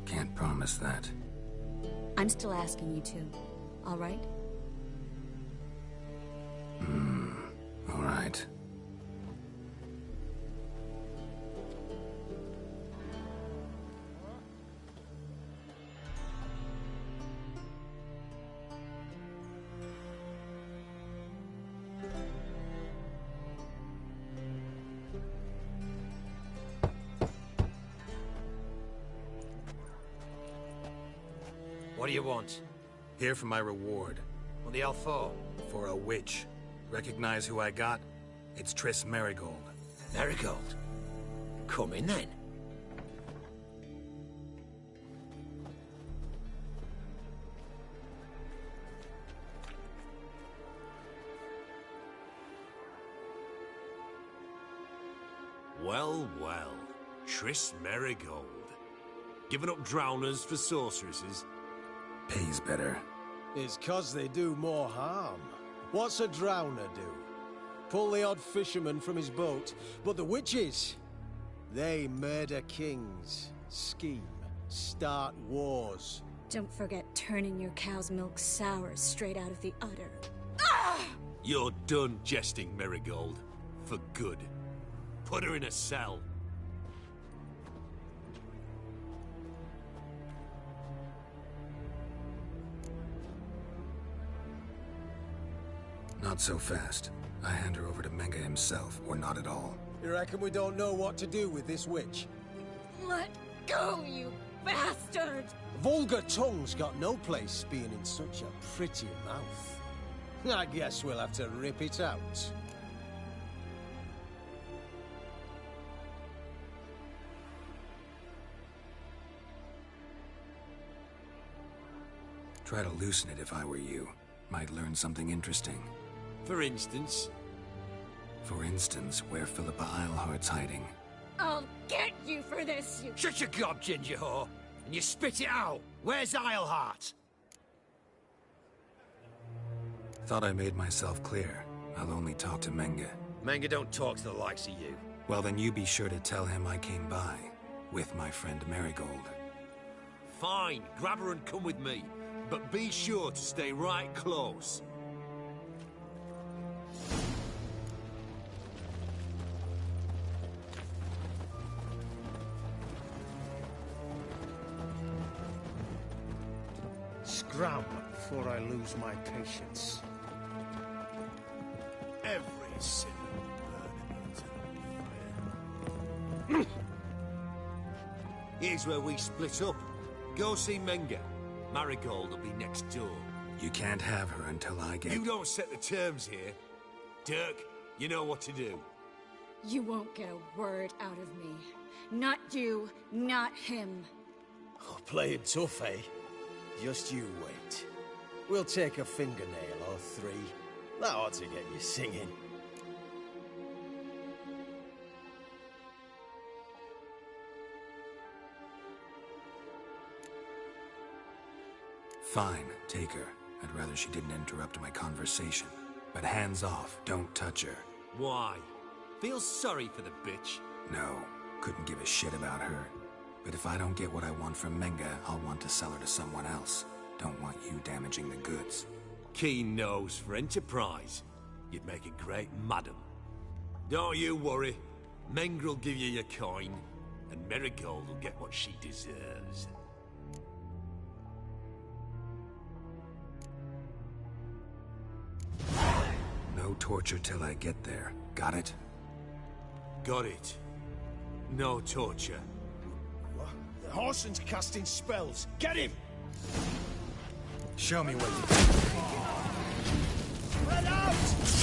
Can't promise that. I'm still asking you to, all right? All right. What do you want? Here for my reward. What the hell for? For a witch. Recognize who I got? It's Triss Marigold. Marigold? Come in then. Well, well. Triss Marigold. Giving up drowners for sorceresses? Pays better. It's 'cause they do more harm. What's a drowner do? Pull the odd fisherman from his boat. But the witches, they murder kings, scheme, start wars. Don't forget turning your cow's milk sour straight out of the udder. You're done jesting, Marigold. For good. Put her in a cell. Not so fast. I hand her over to Menga himself, or not at all. You reckon we don't know what to do with this witch? Let go, you bastard! Vulgar tongue's got no place being in such a pretty mouth. I guess we'll have to rip it out. Try to loosen it if I were you. Might learn something interesting. For instance? For instance, where Philippa Eilhart's hiding. I'll get you for this, you... Shut your gob, ginger whore! And you spit it out! Where's Eilhart? Thought I made myself clear. I'll only talk to Menga. Menga don't talk to the likes of you. Well, then you be sure to tell him I came by. With my friend Marigold. Fine, grab her and come with me. But be sure to stay right close. Scram before I lose my patience. Every single burning. Here's where we split up. Go see Menga. Marigold will be next door. You can't have her until I get... You don't set the terms here. Dirk, you know what to do. You won't get a word out of me. Not you, not him. Oh, playing tough, eh? Just you wait. We'll take a fingernail or three. That ought to get you singing. Fine, take her. I'd rather she didn't interrupt my conversation. But hands off, don't touch her. Why? Feel sorry for the bitch? No, couldn't give a shit about her. But if I don't get what I want from Menga, I'll want to sell her to someone else. Don't want you damaging the goods. Keen nose for enterprise. You'd make a great madam. Don't you worry. Mengrel will give you your coin, and Marigold will get what she deserves. No torture till I get there. Got it? Got it. No torture. What? The Horson's casting spells. Get him! Show me what you Spread out!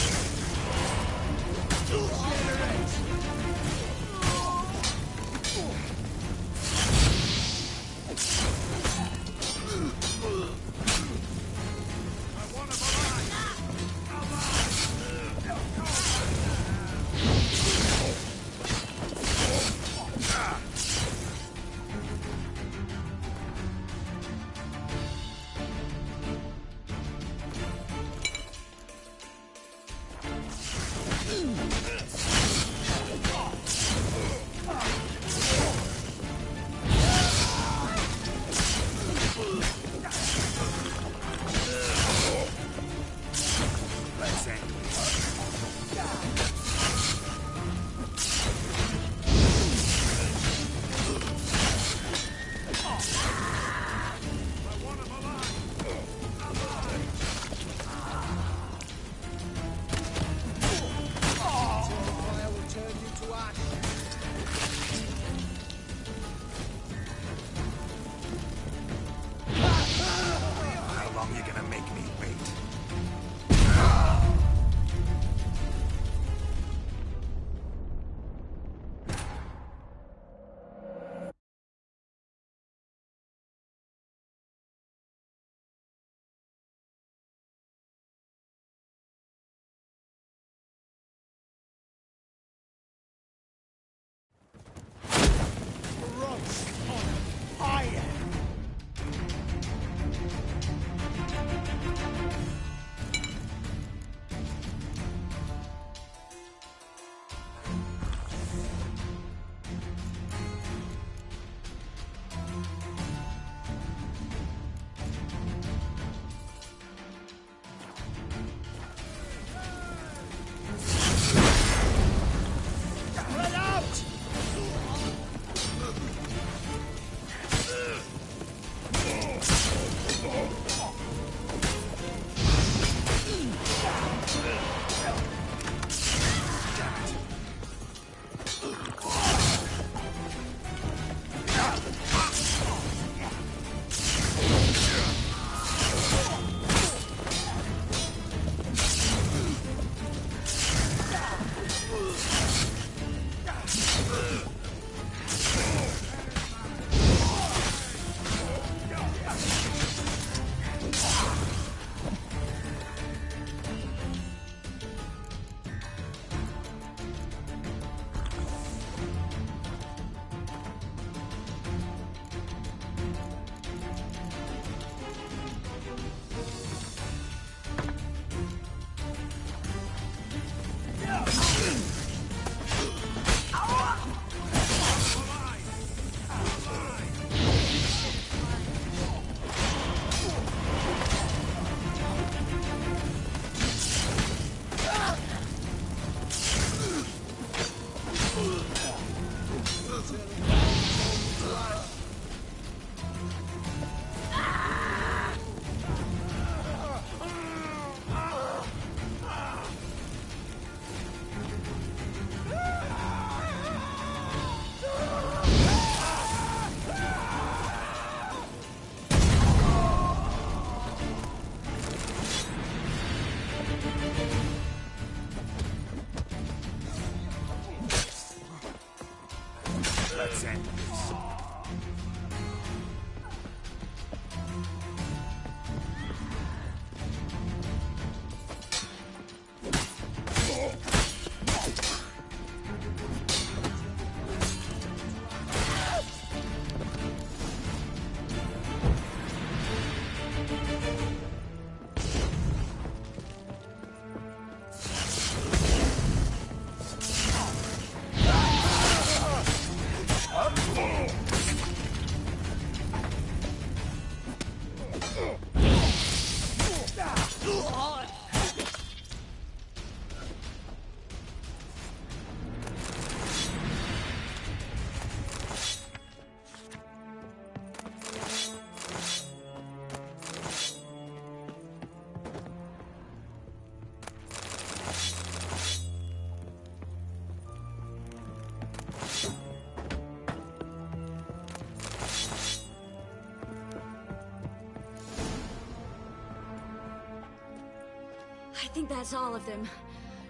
I think that's all of them.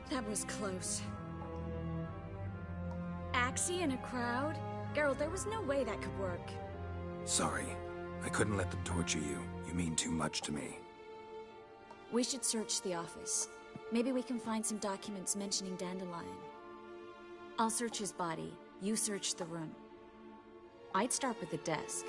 That was close. Axie in a crowd? Geralt, there was no way that could work. Sorry. I couldn't let them torture you. You mean too much to me. We should search the office. Maybe we can find some documents mentioning Dandelion. I'll search his body. You search the room. I'd start with the desk.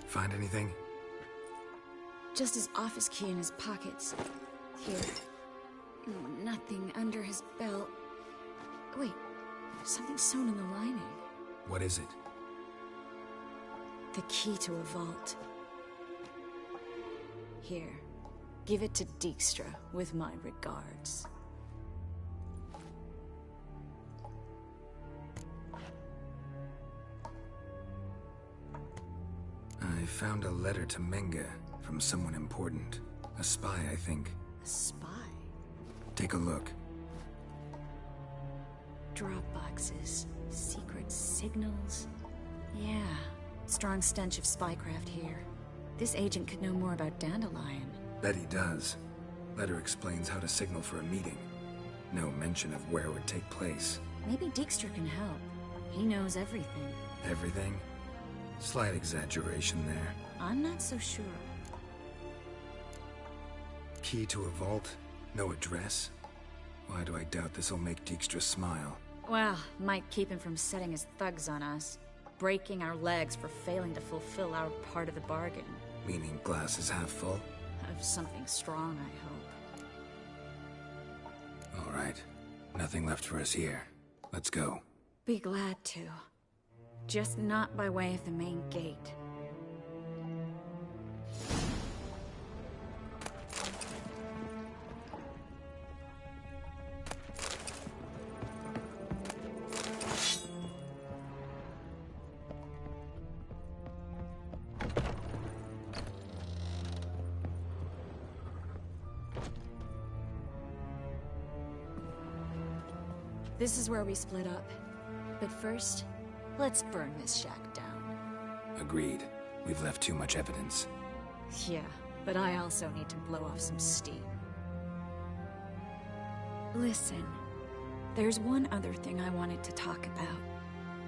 Find anything? Just his office key in his pockets. Here. Nothing under his belt. Wait, something sewn in the lining. What is it? The key to a vault. Here. Give it to Dijkstra, with my regards. I found a letter to Menge from someone important. A spy, I think. A spy? Take a look. Drop boxes. Secret signals. Yeah. Strong stench of spycraft here. This agent could know more about Dandelion. Bet he does. Letter explains how to signal for a meeting. No mention of where it would take place. Maybe Dijkstra can help. He knows everything. Everything? Slight exaggeration there. I'm not so sure. Key to a vault? No address? Why do I doubt this'll make Dijkstra smile? Well, might keep him from setting his thugs on us. Breaking our legs for failing to fulfill our part of the bargain. Meaning glass is half full? Of something strong, I hope. All right. Nothing left for us here. Let's go. Be glad to. Just not by way of the main gate. This is where we split up. But first, let's burn this shack down. Agreed. We've left too much evidence. Yeah, but I also need to blow off some steam. Listen, there's one other thing I wanted to talk about.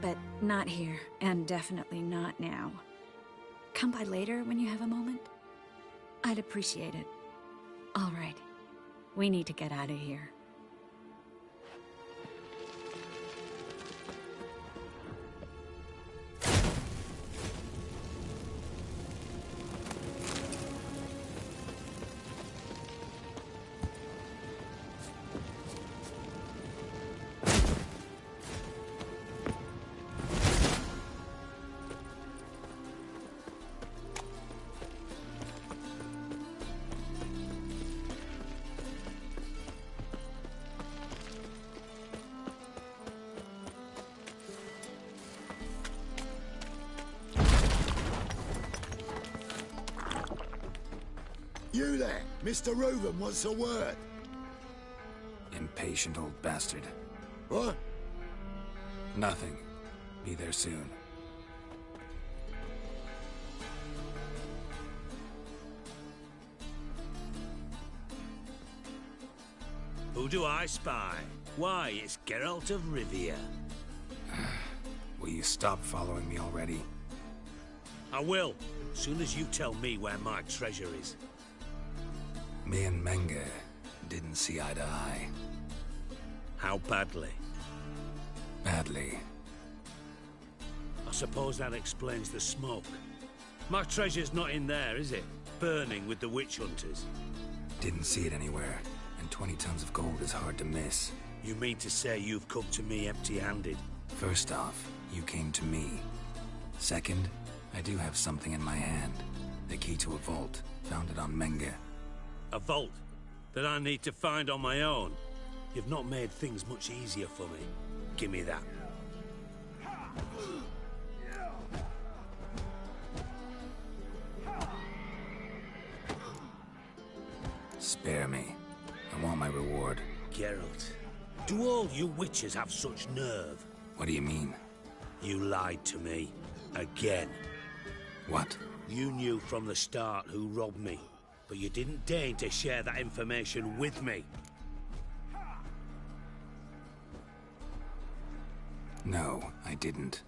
But not here, and definitely not now. Come by later when you have a moment? I'd appreciate it. All right. We need to get out of here. You there, Mr. Reuven, what's the word? Impatient old bastard. What? Nothing. Be there soon. Who do I spy? Why, it's Geralt of Rivia. Will you stop following me already? I will, soon as you tell me where my treasure is. Me and Menge didn't see eye to eye. How badly? Badly. I suppose that explains the smoke. My treasure's not in there, is it? Burning with the witch hunters. Didn't see it anywhere, and 20 tons of gold is hard to miss. You mean to say you've come to me empty-handed? First off, you came to me. Second, I do have something in my hand. The key to a vault, found it on Menge. A vault that I need to find on my own. You've not made things much easier for me. Give me that. Spare me. I want my reward. Geralt, do all you witches have such nerve? What do you mean? You lied to me. Again. What? You knew from the start who robbed me, but you didn't deign to share that information with me. No, I didn't.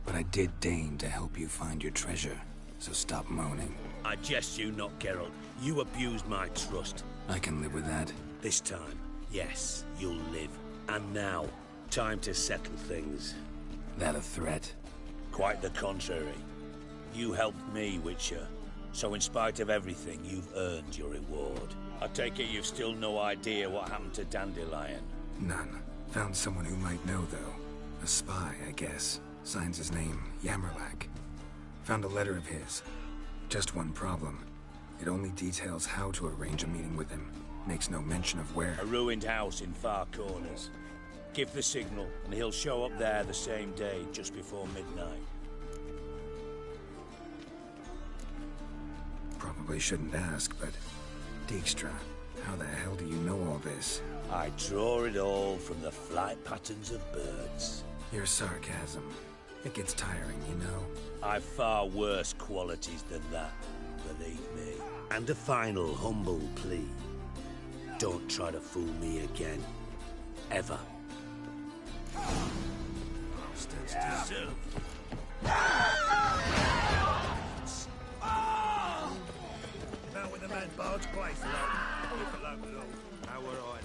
But I did deign to help you find your treasure, so stop moaning. I jest you not, Geralt. You abused my trust. I can live with that. This time, yes, you'll live. And now, time to settle things. That a threat? Quite the contrary. You helped me, Witcher. So in spite of everything, you've earned your reward. I take it you've still no idea what happened to Dandelion? None. Found someone who might know, though. A spy, I guess. Signs his name, Yamerlak. Found a letter of his. Just one problem. It only details how to arrange a meeting with him. Makes no mention of where. A ruined house in Far Corners. Give the signal, and he'll show up there the same day, just before midnight. Probably shouldn't ask, but... Dijkstra, how the hell do you know all this? I draw it all from the flight patterns of birds. Your sarcasm. It gets tiring, you know? I've far worse qualities than that, believe me. And a final humble plea. Don't try to fool me again. Ever. Bastards deserve. Now when the man barge place alone. How were I?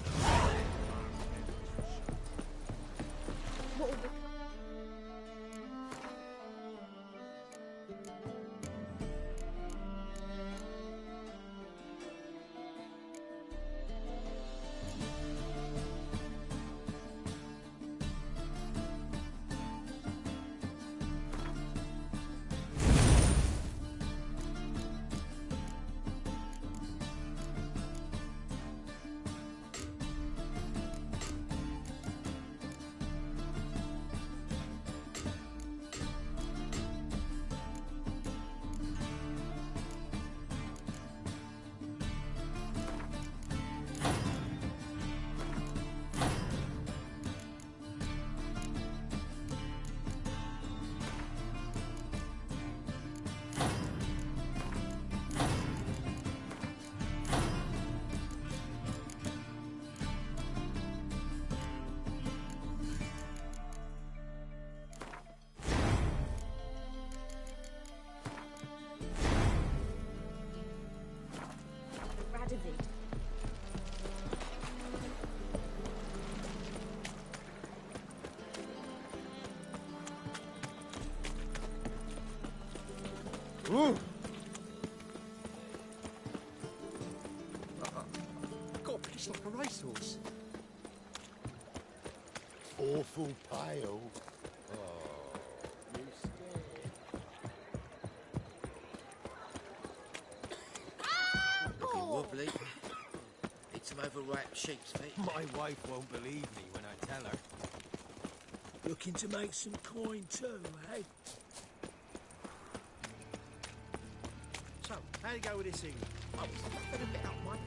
Ooh. Got a piss like a racehorse. Awful pale. Wobbly. It's some overripe sheep's feet. My wife won't believe me when I tell her. Looking to make some coin too, eh? So, how'd it go with this thing? I was a bit up, mate.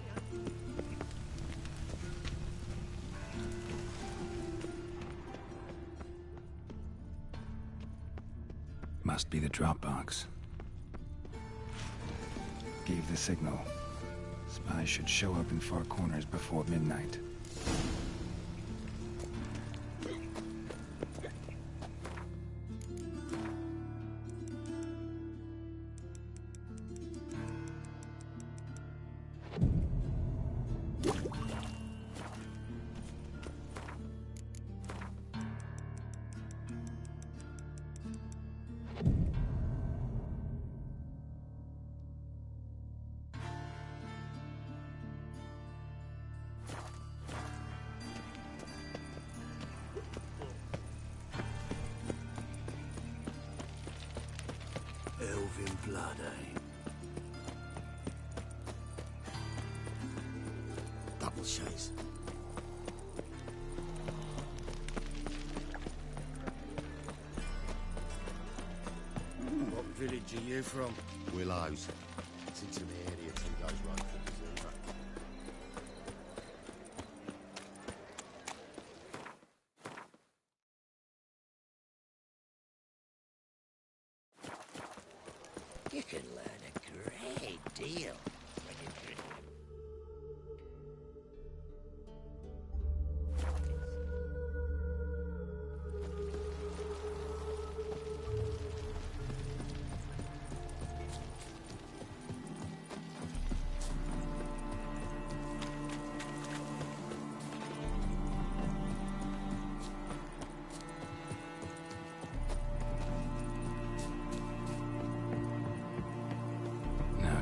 Must be the Dropbox. Gave the signal. Spies should show up in Far Corners before midnight. Elven blood, eh? Double chase. What village are you from? Willows. It's into the area till goes right for the great deal.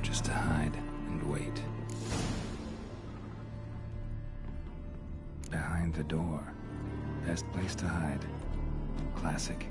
Just to hide and wait. Behind the door. Best place to hide. Classic.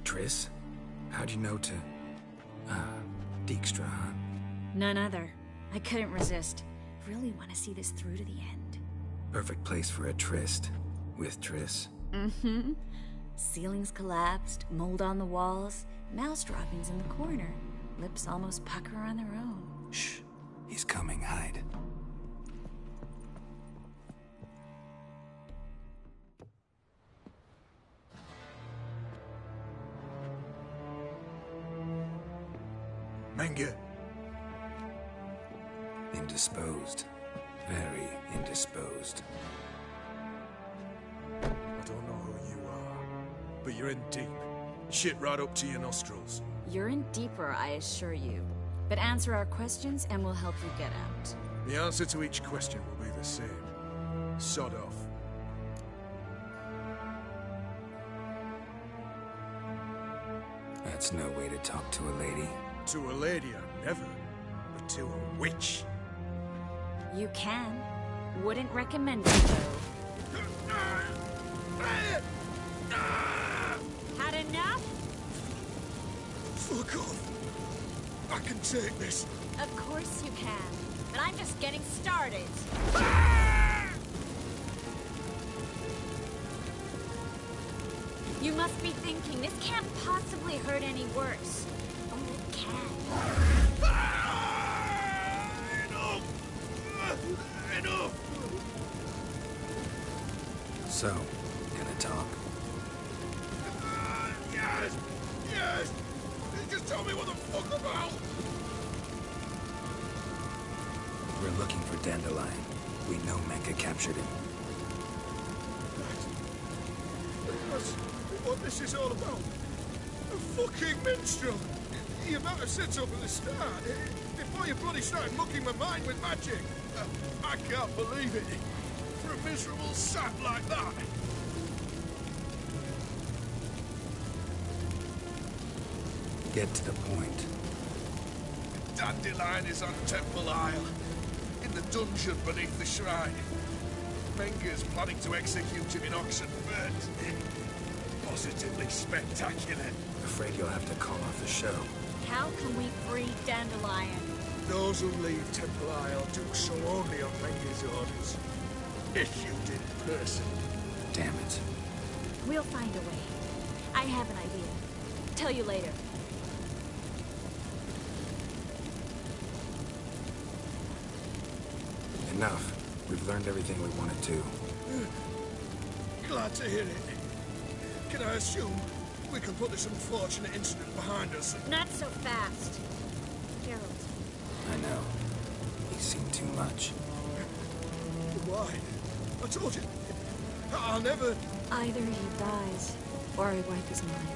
Triss? How'd you know to... Dijkstra, huh? None other. I couldn't resist. Really want to see this through to the end. Perfect place for a tryst. With Triss. Mm-hmm. Ceilings collapsed, mold on the walls, mouse droppings in the corner. Lips almost pucker on their own. Shh. He's coming. Hide. Menge. Indisposed. Very indisposed. I don't know who you are, but you're in deep. Shit right up to your nostrils. You're in deeper, I assure you. But answer our questions and we'll help you get out. The answer to each question will be the same. Sod off. That's no way to talk to a lady. To a lady, I never. But to a witch. You can. Wouldn't recommend it, though. Had enough? Fuck off. I can take this. Of course you can. But I'm just getting started. You must be thinking, this can't possibly hurt any worse. Oh, it can. Enough! So, gonna talk? Yes! Yes! Just tell me what the fuck about! We're looking for Dandelion. We know Menge captured him. That's what this is all about. A fucking minstrel! You might have said so from the start. Before you bloody started mucking my mind with magic. I can't believe it. For a miserable sap like that. Get to the point. Dandelion is on Temple Isle. In the dungeon beneath the shrine. Menge's planning to execute him in Oxenfurt. Positively spectacular. Afraid you'll have to call off the show. How can we free Dandelion? Those who leave Temple Isle do so only on Menge's orders. Issued in person. Damn it. We'll find a way. I have an idea. Tell you later. Enough. We've learned everything we wanted to. Glad to hear it. Can I assume we can put this unfortunate incident behind us? Not so fast. Geralt. I know. He's seen too much. Why? I told you. I'll never... Either he dies, or I wipe his mind.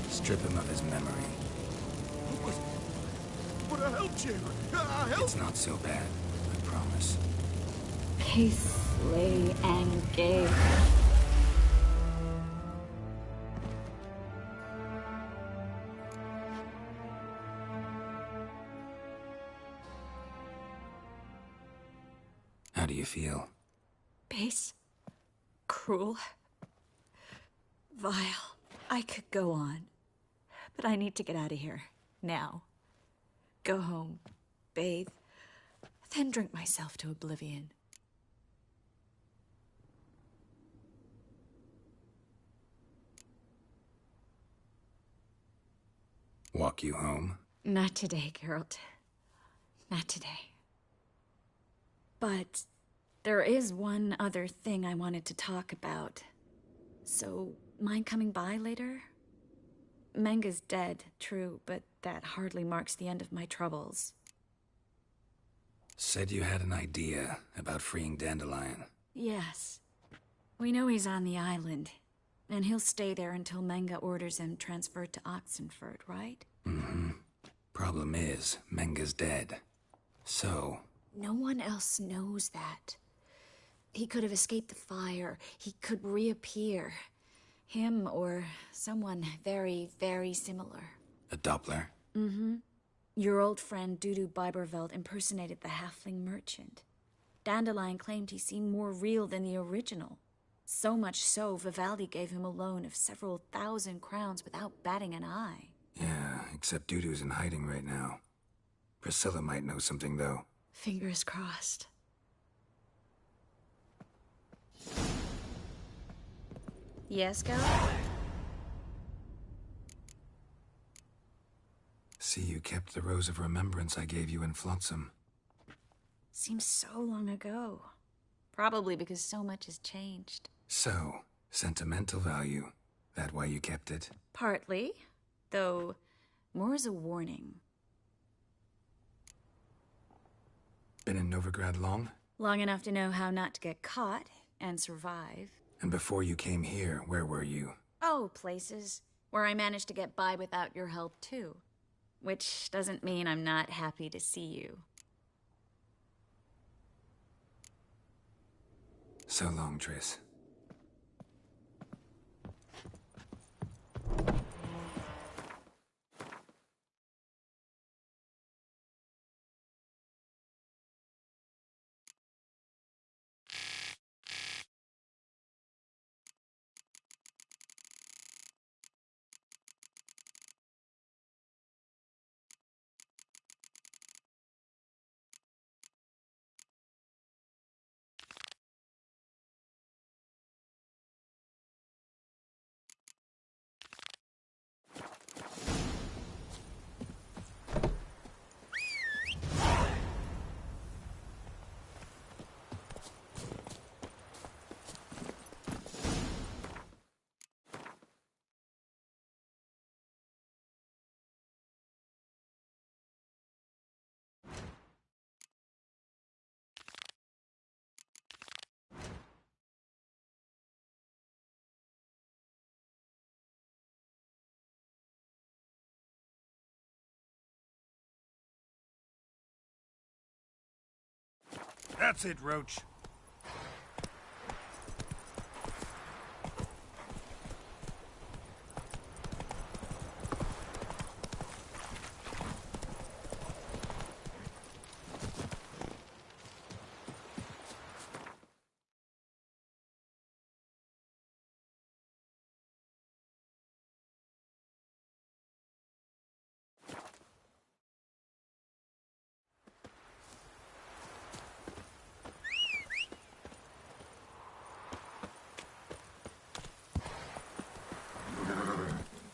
Strip him of his memory. But I helped you. I helped... It's not so bad, I promise. Peace, slay, and gay. How do you feel? Base. Cruel. Vile. I could go on. But I need to get out of here. Now. Go home. Bathe. Then drink myself to oblivion. Walk you home? Not today, Geralt. Not today. But there is one other thing I wanted to talk about. So, mind coming by later? Menga's dead, true, but that hardly marks the end of my troubles. Said you had an idea about freeing Dandelion. Yes. We know he's on the island, and he'll stay there until Menga orders him transferred to Oxenford, right? Mm-hmm. Problem is, Menga's dead. So... No one else knows that. He could have escaped the fire. He could reappear. Him or someone very, very similar. A Doppler? Mm-hmm. Your old friend Dudu Biberveld impersonated the halfling merchant. Dandelion claimed he seemed more real than the original. So much so, Vivaldi gave him a loan of several thousand crowns without batting an eye. Yeah, except Dudu's in hiding right now. Priscilla might know something, though. Fingers crossed. Yes, Geralt? See, you kept the rose of remembrance I gave you in Flotsam. Seems so long ago. Probably because so much has changed. So, sentimental value. That why you kept it? Partly, though more as a warning. Been in Novigrad long? Long enough to know how not to get caught and survive. And before you came here, where were you? Oh, places where I managed to get by without your help, too. Which doesn't mean I'm not happy to see you. So long, Triss. That's it, Roach.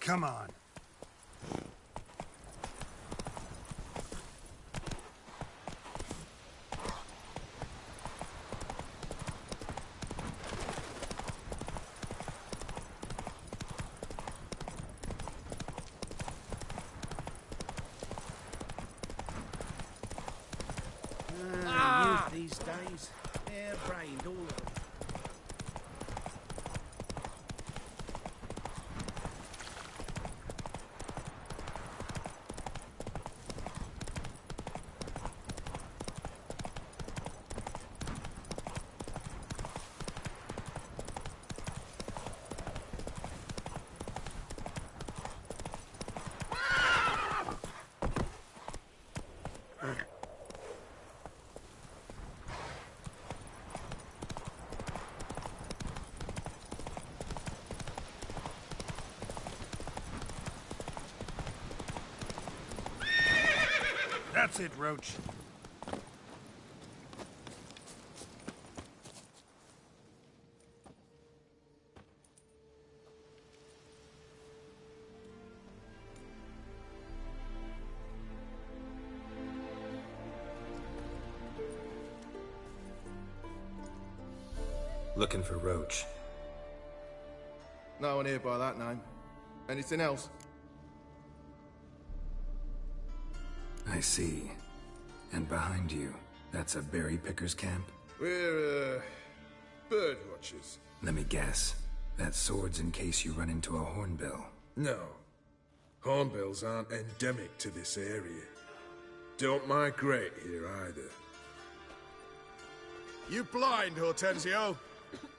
Come on. Youth these days, hair-brained all of them. That's it, Roach. Looking for Roach. No one here by that name. Anything else? I see. And behind you, that's a berry picker's camp? We're, bird watchers. Let me guess. That's swords in case you run into a hornbill. No. Hornbills aren't endemic to this area. Don't migrate here either. You blind, Hortensio?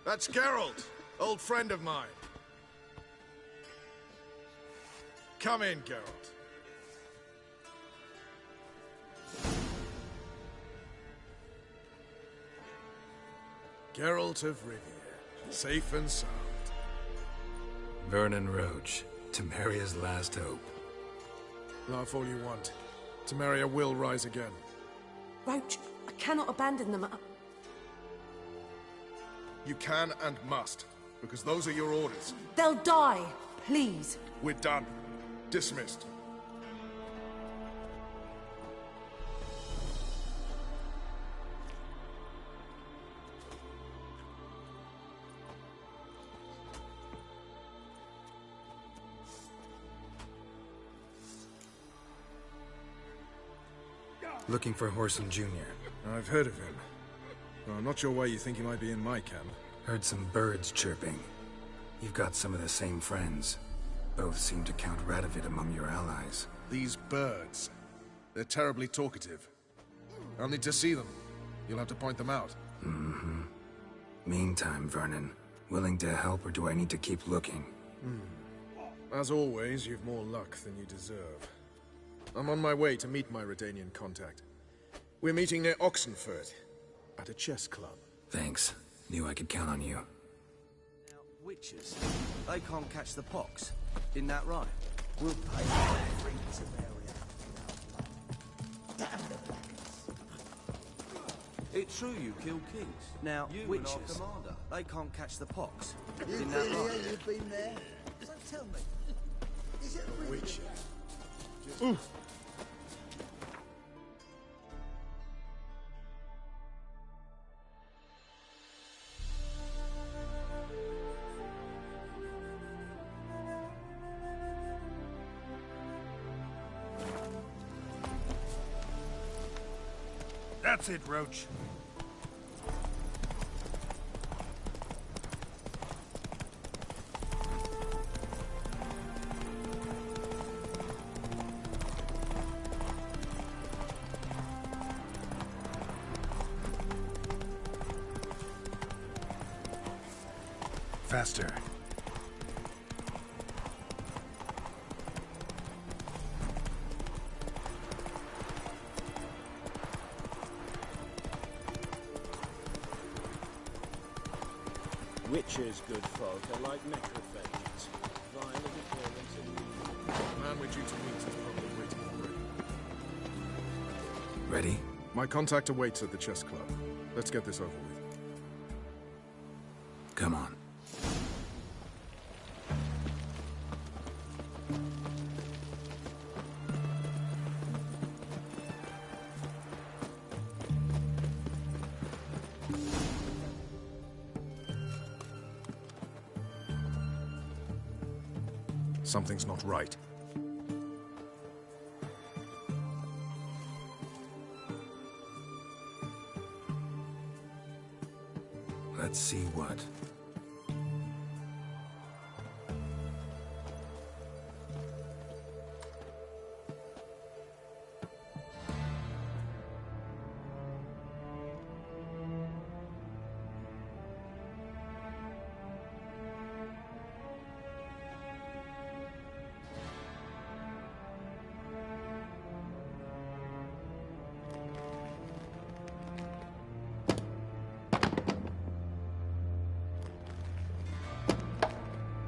That's Geralt, old friend of mine. Come in, Geralt. Geralt of Rivia, safe and sound. Vernon Roach, Temeria's last hope. Laugh all you want. Temeria will rise again. Roach, I cannot abandon them. You can and must, because those are your orders. They'll die, please. We're done. Dismissed. Looking for Whoreson Jr. I've heard of him. Well, I'm not sure why you think he might be in my camp. Heard some birds chirping. You've got some of the same friends. Both seem to count Radovid among your allies. These birds. They're terribly talkative. I'll need to see them. You'll have to point them out. Mm-hmm. Meantime, Vernon, willing to help or do I need to keep looking? As always, you've more luck than you deserve. I'm on my way to meet my Redanian contact. We're meeting near Oxenford, at a chess club. Thanks. Knew I could count on you. Now, witches, they can't catch the pox. Isn't that right? We'll pay for free Saweria. Damn the blackers. It's true you kill kings. Now, you witches, they can't catch the pox. Isn't that right? You've been there. So tell me, is it really... Witches. Oof. That's it, Roach. Faster. Witches, good folk, are like necrophages. Violent appearance and... The man we're due to meet is probably waiting already. Ready? My contact awaits at the chess club. Let's get this over with. Come on. Something's not right. Let's see what.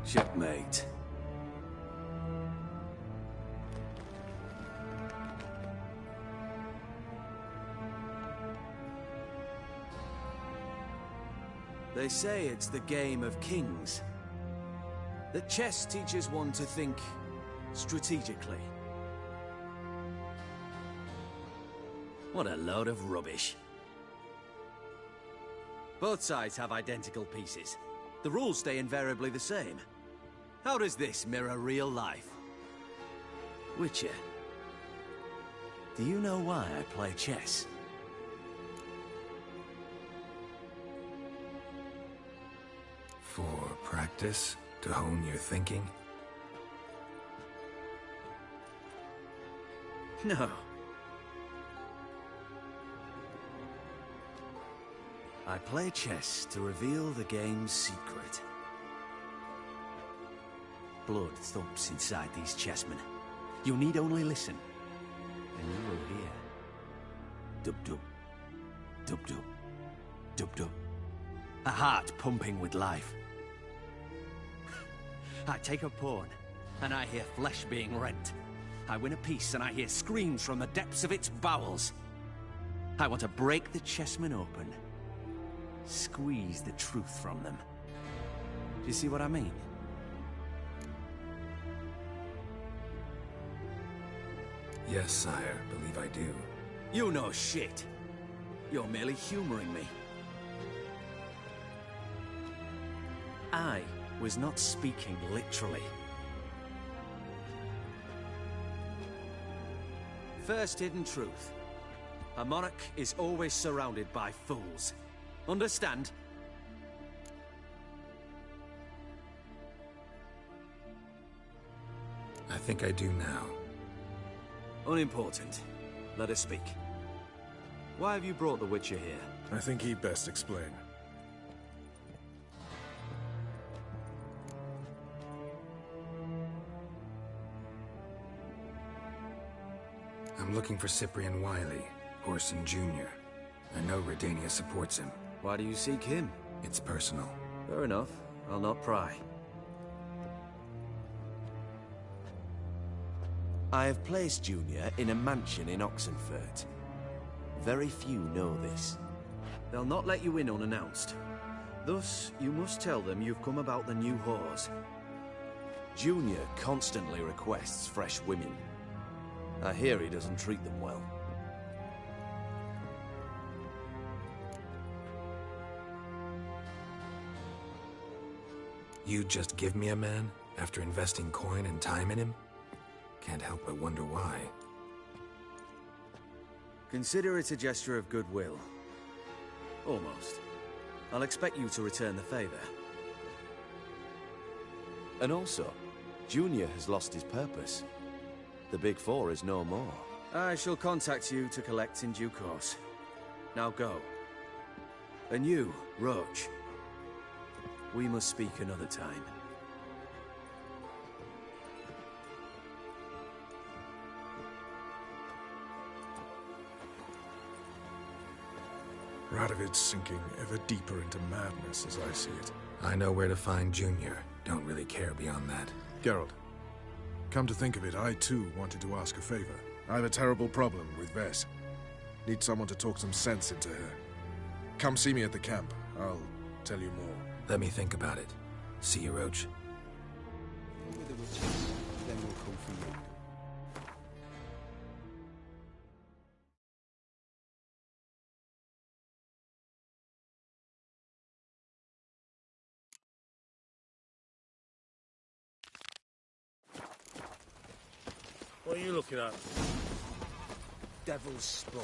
Checkmate. They say it's the game of kings. That chess teaches one to think strategically. What a load of rubbish. Both sides have identical pieces. The rules stay invariably the same. How does this mirror real life? Witcher, do you know why I play chess? For practice? To hone your thinking? No. I play chess to reveal the game's secret. Blood thumps inside these chessmen. You need only listen, and you will hear. Dub-dub. Dub-dub. Dub-dub. A heart pumping with life. I take a pawn, and I hear flesh being rent. I win a piece, and I hear screams from the depths of its bowels. I want to break the chessmen open. Squeeze the truth from them. Do you see what I mean? Yes, sire. Believe I do. You know shit. You're merely humoring me. I was not speaking literally. First hidden truth. A monarch is always surrounded by fools. Understand? I think I do now. Unimportant. Let us speak. Why have you brought the Witcher here? I think he'd best explain. I'm looking for Cyprian Wiley, Orson Jr. I know Redania supports him. Why do you seek him? It's personal. Fair enough. I'll not pry. I have placed Junior in a mansion in Oxenfurt. Very few know this. They'll not let you in unannounced. Thus, you must tell them you've come about the new whores. Junior constantly requests fresh women. I hear he doesn't treat them well. You just give me a man after investing coin and time in him? Can't help but wonder why. Consider it a gesture of goodwill. Almost. I'll expect you to return the favor. And also, Junior has lost his purpose. The Big Four is no more. I shall contact you to collect in due course. Now go. And you, Roach. We must speak another time. Radovid's sinking ever deeper into madness as I see it. I know where to find Junior. Don't really care beyond that. Geralt, come to think of it, I too wanted to ask a favor. I have a terrible problem with Vess. Need someone to talk some sense into her. Come see me at the camp. I'll tell you more. Let me think about it. See you, Roach. With the witches, then we'll come for you. What are you looking at? Devil's Spawn.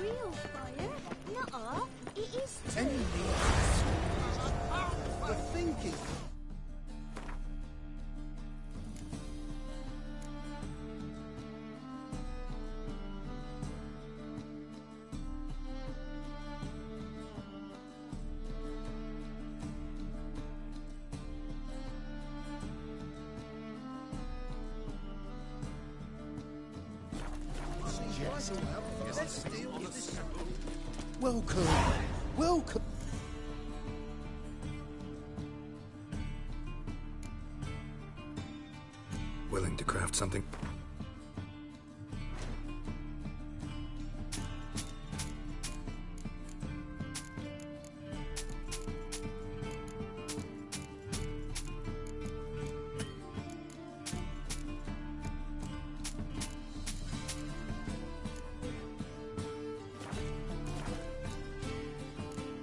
Real fire? Nuh-uh. It is too. The thinking. Welcome. Welcome. Willing to craft something?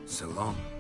So long.